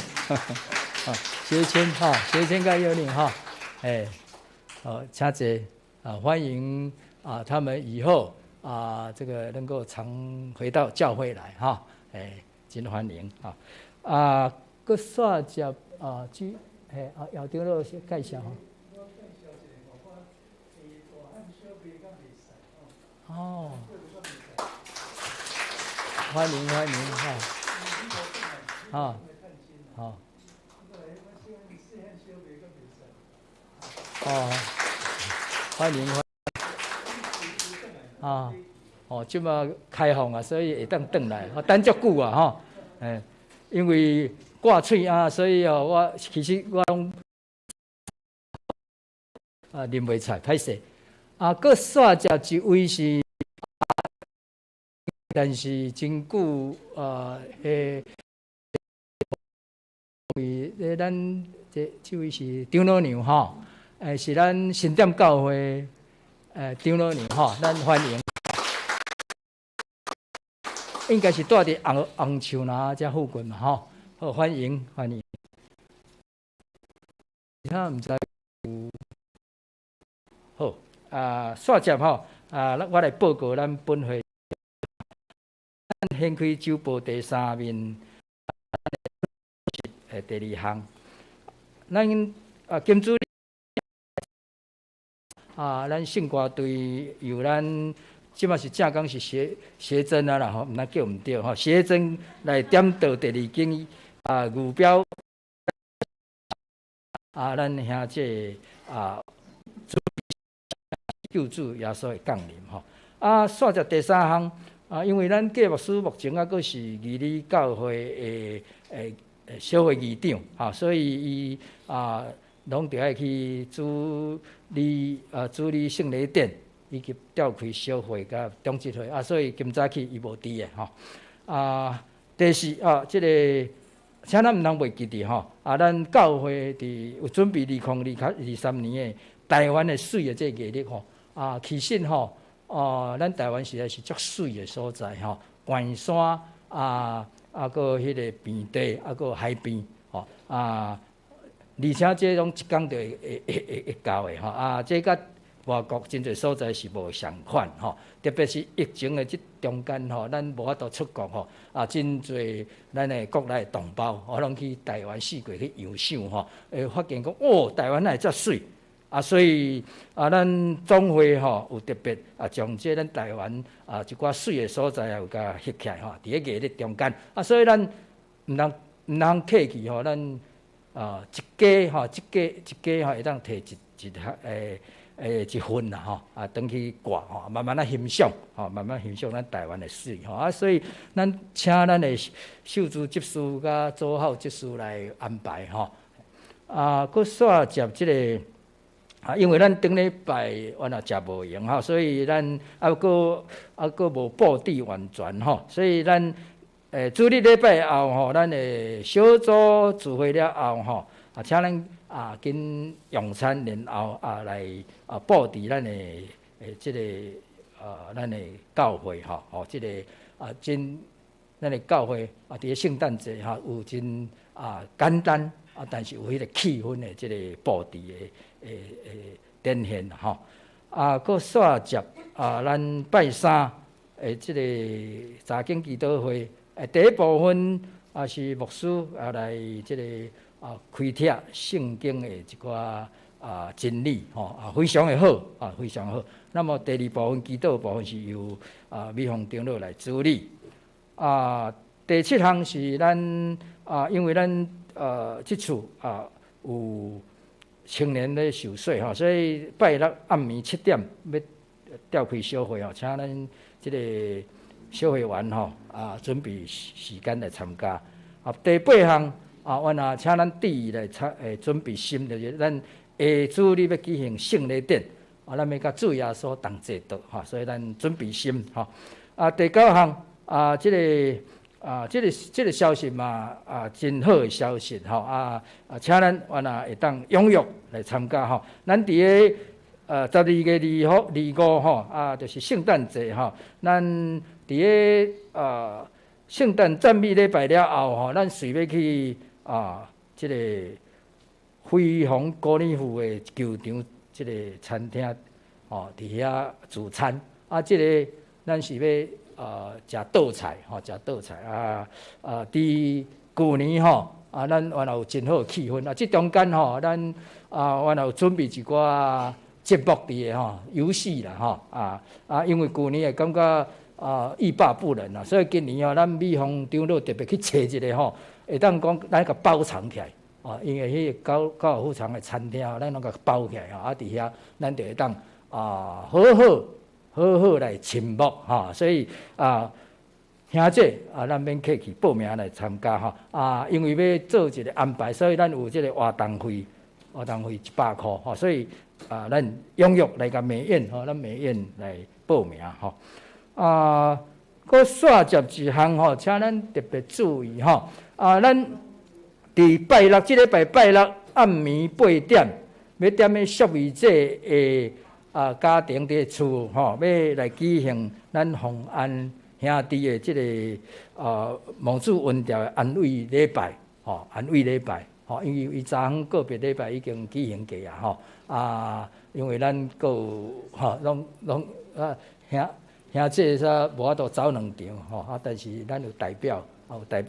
Speaker 1: 谢谦谢谦跟佑宁请坐欢迎他们以后这个能够常回到教会来真欢迎哈。啊，搁煞接校长老师介绍吼。哦，欢迎哈，好，好，哦，欢迎啊，哦，即马开放啊，所以会当转来，等足久啊吼，因为挂喙啊，所以哦，我其实我拢啉袂出，歹势。搁煞接一位是，但是真久咱这位是张老娘吼，是咱新店教会张老娘吼，咱欢迎。应该是住伫红树林遮附近嘛吼，好欢迎。其他毋知有好煞接吼我来报告咱本会，咱掀开周报第3面第2项，咱金主咱圣歌队由咱即马是正讲是学真啦吼，毋通叫毋对吼，学真来点到第2经牛标咱兄姐救主耶稣的降临吼。煞接第3项因为咱郭牧师目前佫是义理教会的小会议长所以伊拢着爱去主理圣礼典，以及召开小会甲中职会所以今早起伊无伫的吼。第4即个请咱毋通袂记伫吼咱教会有准备2023年的台湾的水的这个艺术吼其实吼咱台湾实在是足水的所在吼，关山个迄个平地个海边吼而且这拢一工就会到的吼这甲外国真侪所在是无相款吼，特别是疫情的这中间吼，咱无法度出国吼真侪咱的国内同胞拢去台湾四国去游赏吼，会发现讲台湾哪会遮水所以咱总会吼有特别将这咱台湾一寡水的所在有甲翕起来吼，伫个艺术中间所以咱毋通客气吼，咱一家会当摕一份啦吼转去挂吼，慢慢欣赏慢慢欣赏咱台湾的水吼所以咱请咱的秀珠执事甲左浩执事来安排吼佫煞接即个因为咱顶礼拜原来食无闲吼，所以咱佫无布置完全吼，所以咱主日礼拜后吼，咱的小组聚会了后吼请咱跟用餐然后来布置咱的即个咱的教会吼即个真咱的教会伫个圣诞节有真简单但是有迄个气氛的即个布置的展现吼佫煞接咱拜三即个查经祈祷会第一部分是牧师来即个开帖圣经的一寡真理非常的好非常好。那么第2部分祈祷部分是由美凤长老来主理第7项是咱因为咱即次有青年咧受洗所以拜六暗暝7点要召开小会请咱即个小会员准备时间来参加第8项阮请咱第2来准备心，就是咱下主日要举行圣礼典咱要甲主耶稣同齐到所以咱准备心第9项这个消息嘛真好的消息请咱会当踊跃来参加咱伫个12月25就是圣诞节咱伫个圣诞赞美礼拜了后咱随要去这个辉煌高尔夫的球场这个餐厅伫遐自餐这个咱是要食倒菜食倒菜伫旧年咱原来有真好气氛即中间咱原来有准备一寡节目伫的游戏啦因为旧年会感觉欲罢不能所以今年咱美芳长老特别去找一个会当讲咱甲包藏起来因为迄个高尔夫场的餐厅咱拢甲包起来伫遐咱就会当好好来沉默所以兄姐咱免客气报名来参加因为要做一个安排，所以咱有即个活动费100块所以咱踊跃来甲美苑咱美苑来报名佫煞接一项请咱特别注意咱伫拜六即礼拜拜六暗暝8點，要踮咧淑美姐的家庭伫厝要來舉行咱洪安兄弟的即個毛主文調的安慰禮拜安慰禮拜因為伊昨昏個別禮拜已經舉行過因為咱個攏兄姐煞無法度走兩場但是咱有代表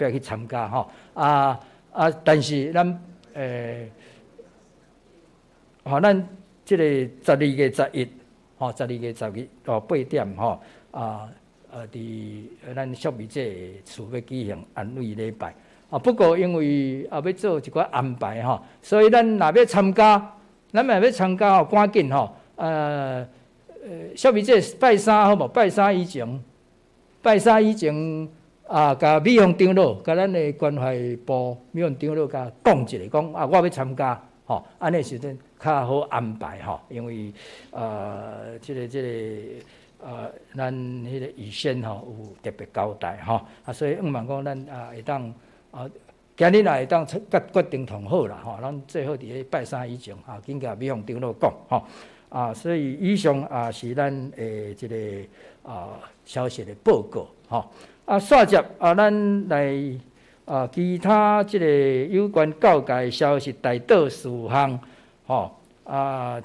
Speaker 1: 去參加但是咱咱即個12月11 8點伫咱淑美姐厝要舉行安慰禮拜不過因為要做一寡安排所以咱若要參加，趕緊淑美姐拜三好無？拜三以前甲美芳長老，甲咱的關懷部美芳長老甲講一下，講我要參加安尼時陣較好安排因為即個咱迄個預先有特別交代所以望講咱會當今日也會當決定同好啦咱最好伫拜三以前緊甲美芳長老講所以以上是咱的即個消息的報告煞接咱來其他即個有關教界消息大多數項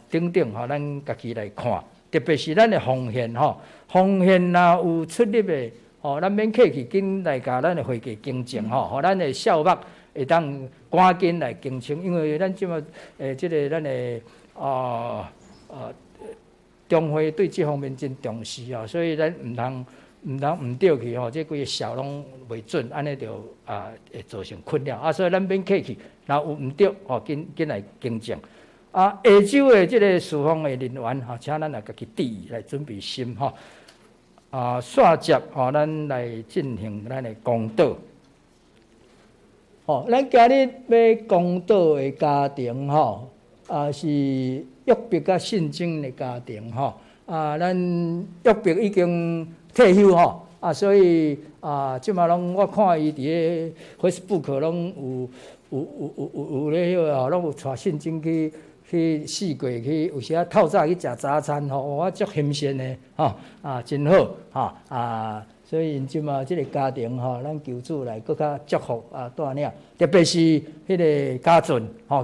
Speaker 1: 等等咱家己來看，特別是咱的奉獻奉獻若有出入的咱免客氣緊來甲咱的會計更正互咱的數目會當趕緊來更清，因為咱即馬即個咱的中會對這方面真重視所以咱毋通毋對去這幾個數攏袂準，安尼就會造成困擾所以咱免客氣，若有毋對緊來更正下週的這個事奉的人員請咱來家己注意來準備心煞接咱來進行咱的公道咱今日要公道的家庭是約伯甲信經的家庭咱約伯已經退休所以即馬攏我看伊佇個 Facebook 攏有咧攏有帶信經去試過去，有時透早去食早餐我足欣賞的真好所以即馬即個家庭咱求主來更加祝福帶領，特別是迄個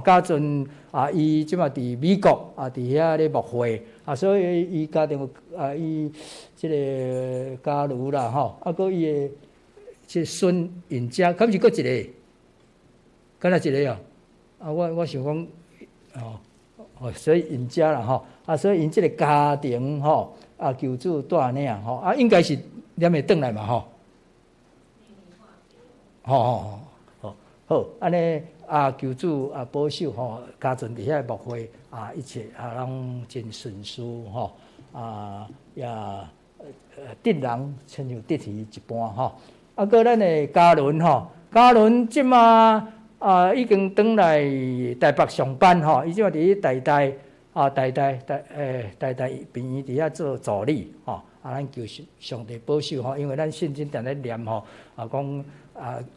Speaker 1: 家俊伊即馬佇美國佇遐咧牧會所以伊家庭伊即個家女啦閣伊的即孫尹家，敢是閣一個？敢若一個我想講所以尹家啦所以因即個家庭求主帶領應該是念會轉來嘛好安尼求主保守家陣佇遐牧會一切攏真順遂也得人親像得魚一般閣咱的家倫即馬已經轉來台北上班伊即馬佇台大病院佇遐做助理咱求上帝保守因為咱聖經定咧念講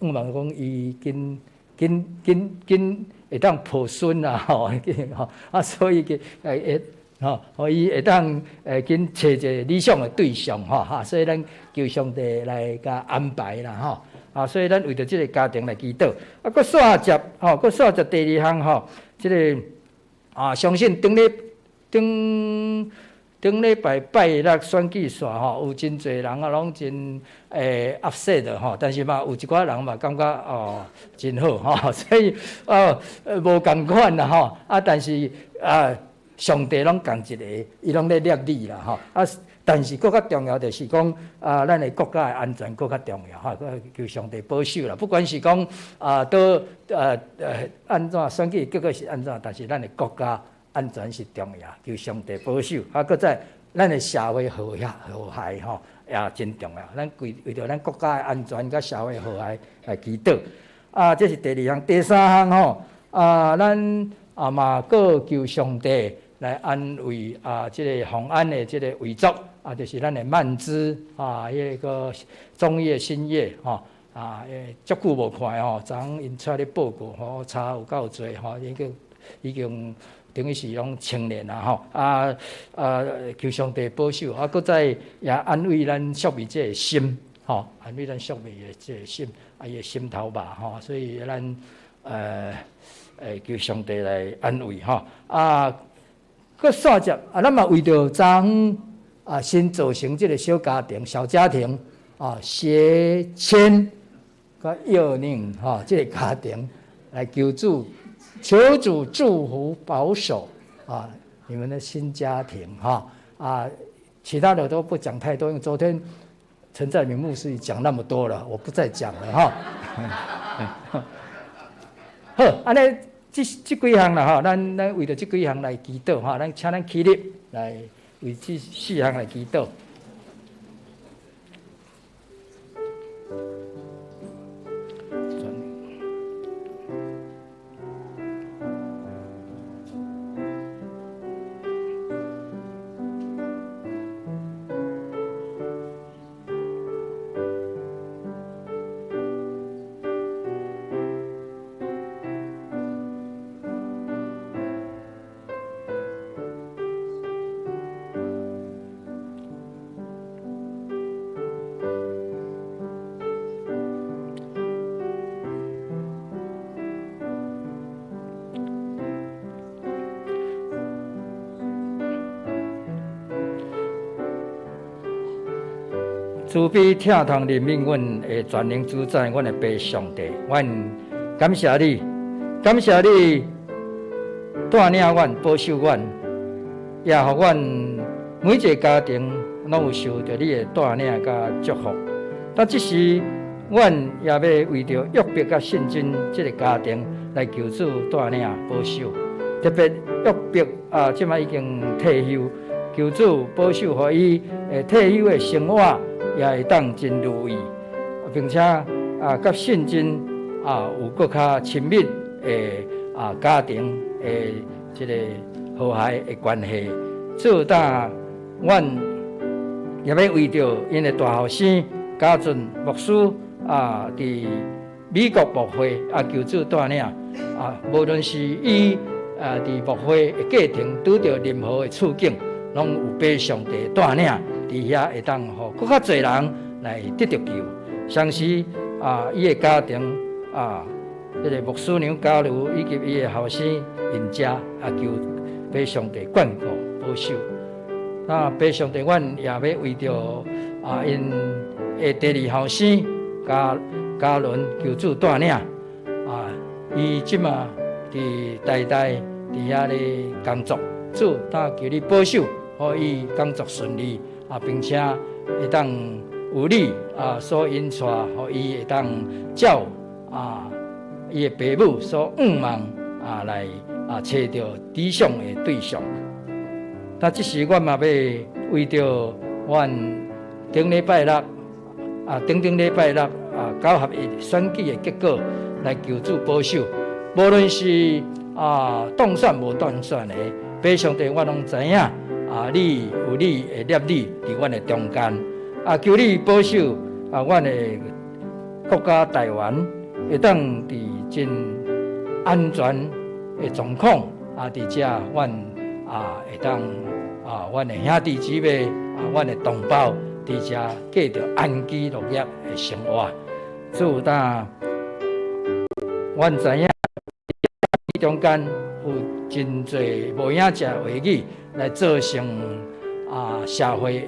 Speaker 1: 望講伊緊會當抱孫所以互伊會當緊找一個理想的對象所以咱求上帝來甲安排啦所以咱為着即個家庭來祈禱閣煞接第二項即個相信頂顶礼拜拜六选举线吼，有真侪人啊，拢真upset 的吼，但是嘛，有一寡人嘛感觉哦真好吼，所以无共款啦吼，但是上帝拢共一个，伊拢咧念你啦吼，但是更较重要就是讲咱的国家的安全更较重要哈，求上帝保守啦。不管是讲都安怎选举结果是安怎，但是咱的国家安全是重要，求上帝保守。搁在咱的社会和谐吼也真重要。咱为着咱国家的安全甲社会和谐来祈祷。这是第二项，第三项吼咱嘛搁求上帝来安慰这个洪安的这个遗族就是咱的曼芝迄个中叶、新叶足久无看吼，昨因出咧报告吼，查有够多吼，已经等于是拢青年啦吼求上帝保守，搁再也安慰咱宿命这个心吼，安慰咱宿命的这个心伊的心头吧吼，所以咱求上帝来安慰吼搁煞接咱嘛为着新组成这个小家庭、小家庭协签甲幼宁这个家庭来求主祝福保守你们的新家庭其他的都不讲太多，因为昨天陈在明牧师讲那么多了，我不再讲了好，安尼这几项啦咱为着这几项来祈祷咱请咱起立来为这4项来祈祷。慈悲疼痛怜悯阮的全能主宰，阮的爸上帝，阮感谢你，感谢你带领阮、保守阮，也互阮每一个家庭拢有受到你的带领甲祝福。但即时，阮也要为着约伯甲信真这个家庭来求主带领保守，特别约伯即摆已经退休，求主保守，互伊退休的生活也会当真如意，并且甲信真有更较亲密的家庭的这个和谐的关系。做当阮也要为着因的大后生家俊牧师伫美国牧会求主带领无论是伊伫牧会的过程拄着任何的处境，拢有被上帝带领。伫遐会当互更较侪人来得到救，相信伊的家庭这个牧师娘家奴以及伊的后生因家求被上帝眷顾保守。被上帝，阮也要为着因的第二后生家伦求主带领伊即马伫代代伫遐咧工作，主求你保守，互伊工作顺利。并且会当有你所引带，互伊会当照伊的父母所仰望来找到理想的对象。即时阮嘛要为着阮顶礼拜六9合1选举的结果来求主保守，无论是当选无当选的，爸上帝我拢知影。你有你的念力伫阮的中间，求你保守阮的国家台湾会当伫真安全的状况伫遮阮会当阮的兄弟姊妹阮的同胞伫遮过着安居乐业的生活。主当阮知影中间有真侪无影食话语来造成社会的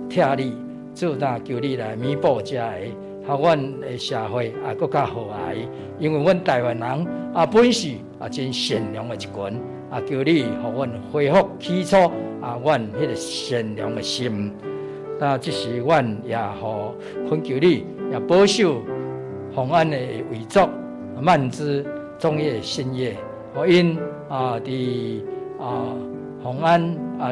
Speaker 1: 贴力，主但求你来弥补这个，互阮的社会更加和谐。因为阮台湾人本是真善良的一群，求你互阮恢复起初阮迄个善良的心。这时阮也恳求你，也保守洪安的遗族万枝中叶新叶，互因伫洪安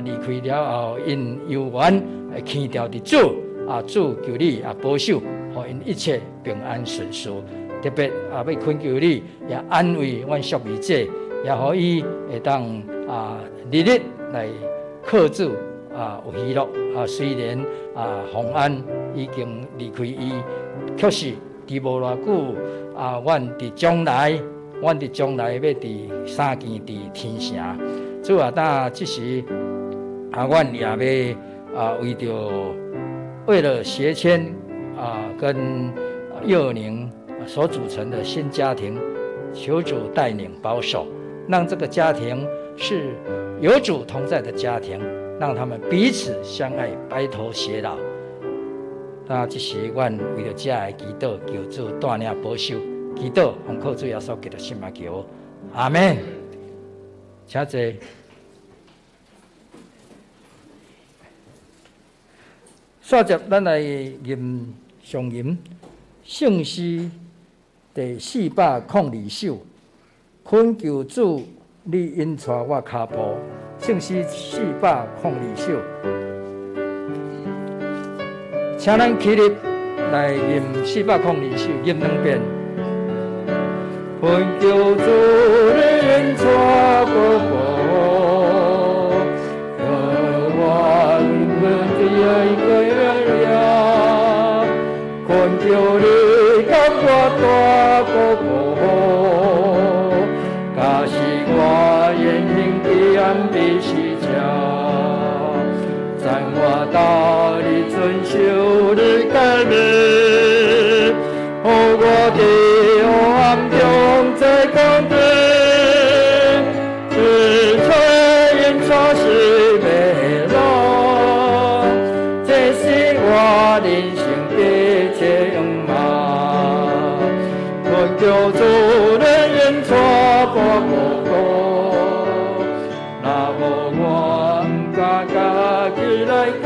Speaker 1: 离开了后，因有缘牵调伫主主求你保守，互因一切平安顺遂。特别要恳求你，也安慰阮属民者，也互伊会当日日来靠主有喜乐。虽然洪安已经离开伊，确实伫无偌久阮伫将来要伫三更伫天城。主这时阮也要为了学谦跟幼宁所组成的新家庭，求主带领保守，让这个家庭是有主同在的家庭，让他们彼此相爱，白头偕老。这时阮为了这个祈祷，求主带领保守，祈祷奉靠主耶稣基督圣名求，阿们。请坐。接着咱来吟上吟圣诗第402首，恳求主你引带我脚步。圣诗402首，请咱起立来吟402首，吟2遍。恳求主你引带我步，和我的爱归了，恳求你给我大个步，假使我言行黑暗的死角，在我道理遵守你诫命，和我的黑暗中在公平，是吹引出是美乐，这是我人生的情嘛。恳求主你引带我步，若无我不敢家己来行。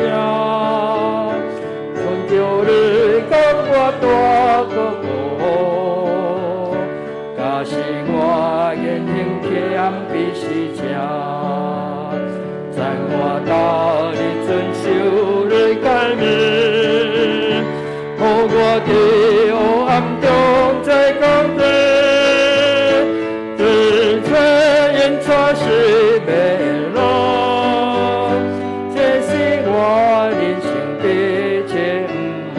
Speaker 1: 恳求你给我大个步，假使我言行黑暗比死正，在我道理遵守你诫命，和我的黑暗中在公平，是吹引出是美乐，这是我人生的情嘛。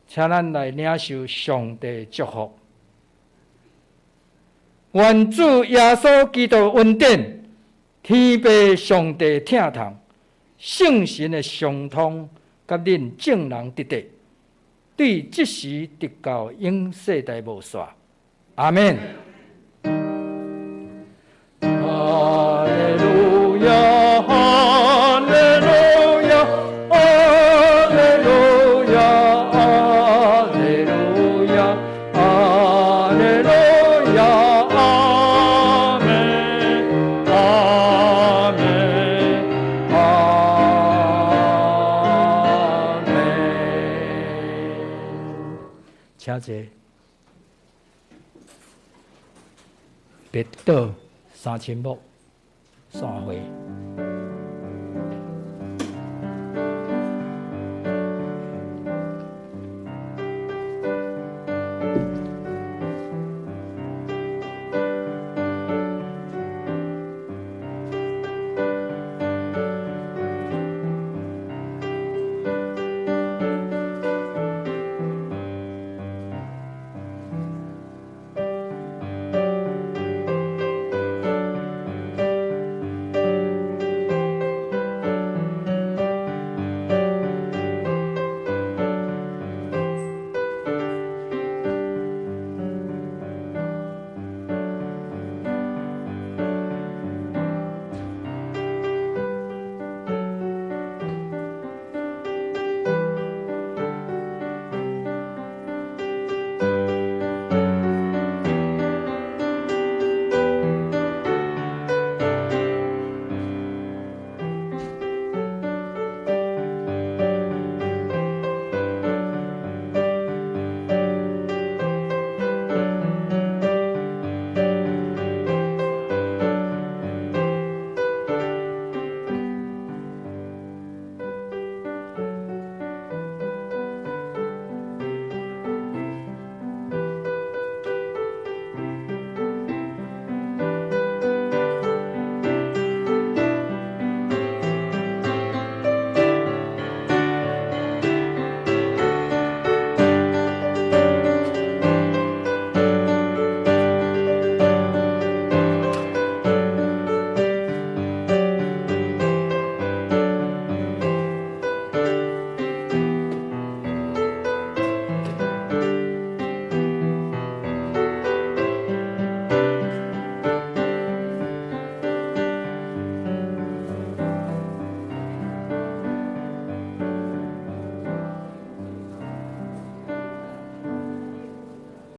Speaker 1: 请咱来领受上帝祝福。愿主耶稣基督恩典，天父上帝疼痛，圣神的相通，甲恁众人得地，对即时直到永世代无煞。阿们。哈利路亚，哈利路亚，哈利路亚，哈利路亚，哈利路亚，阿门，阿门，阿门。请坐。别倒三千木散会。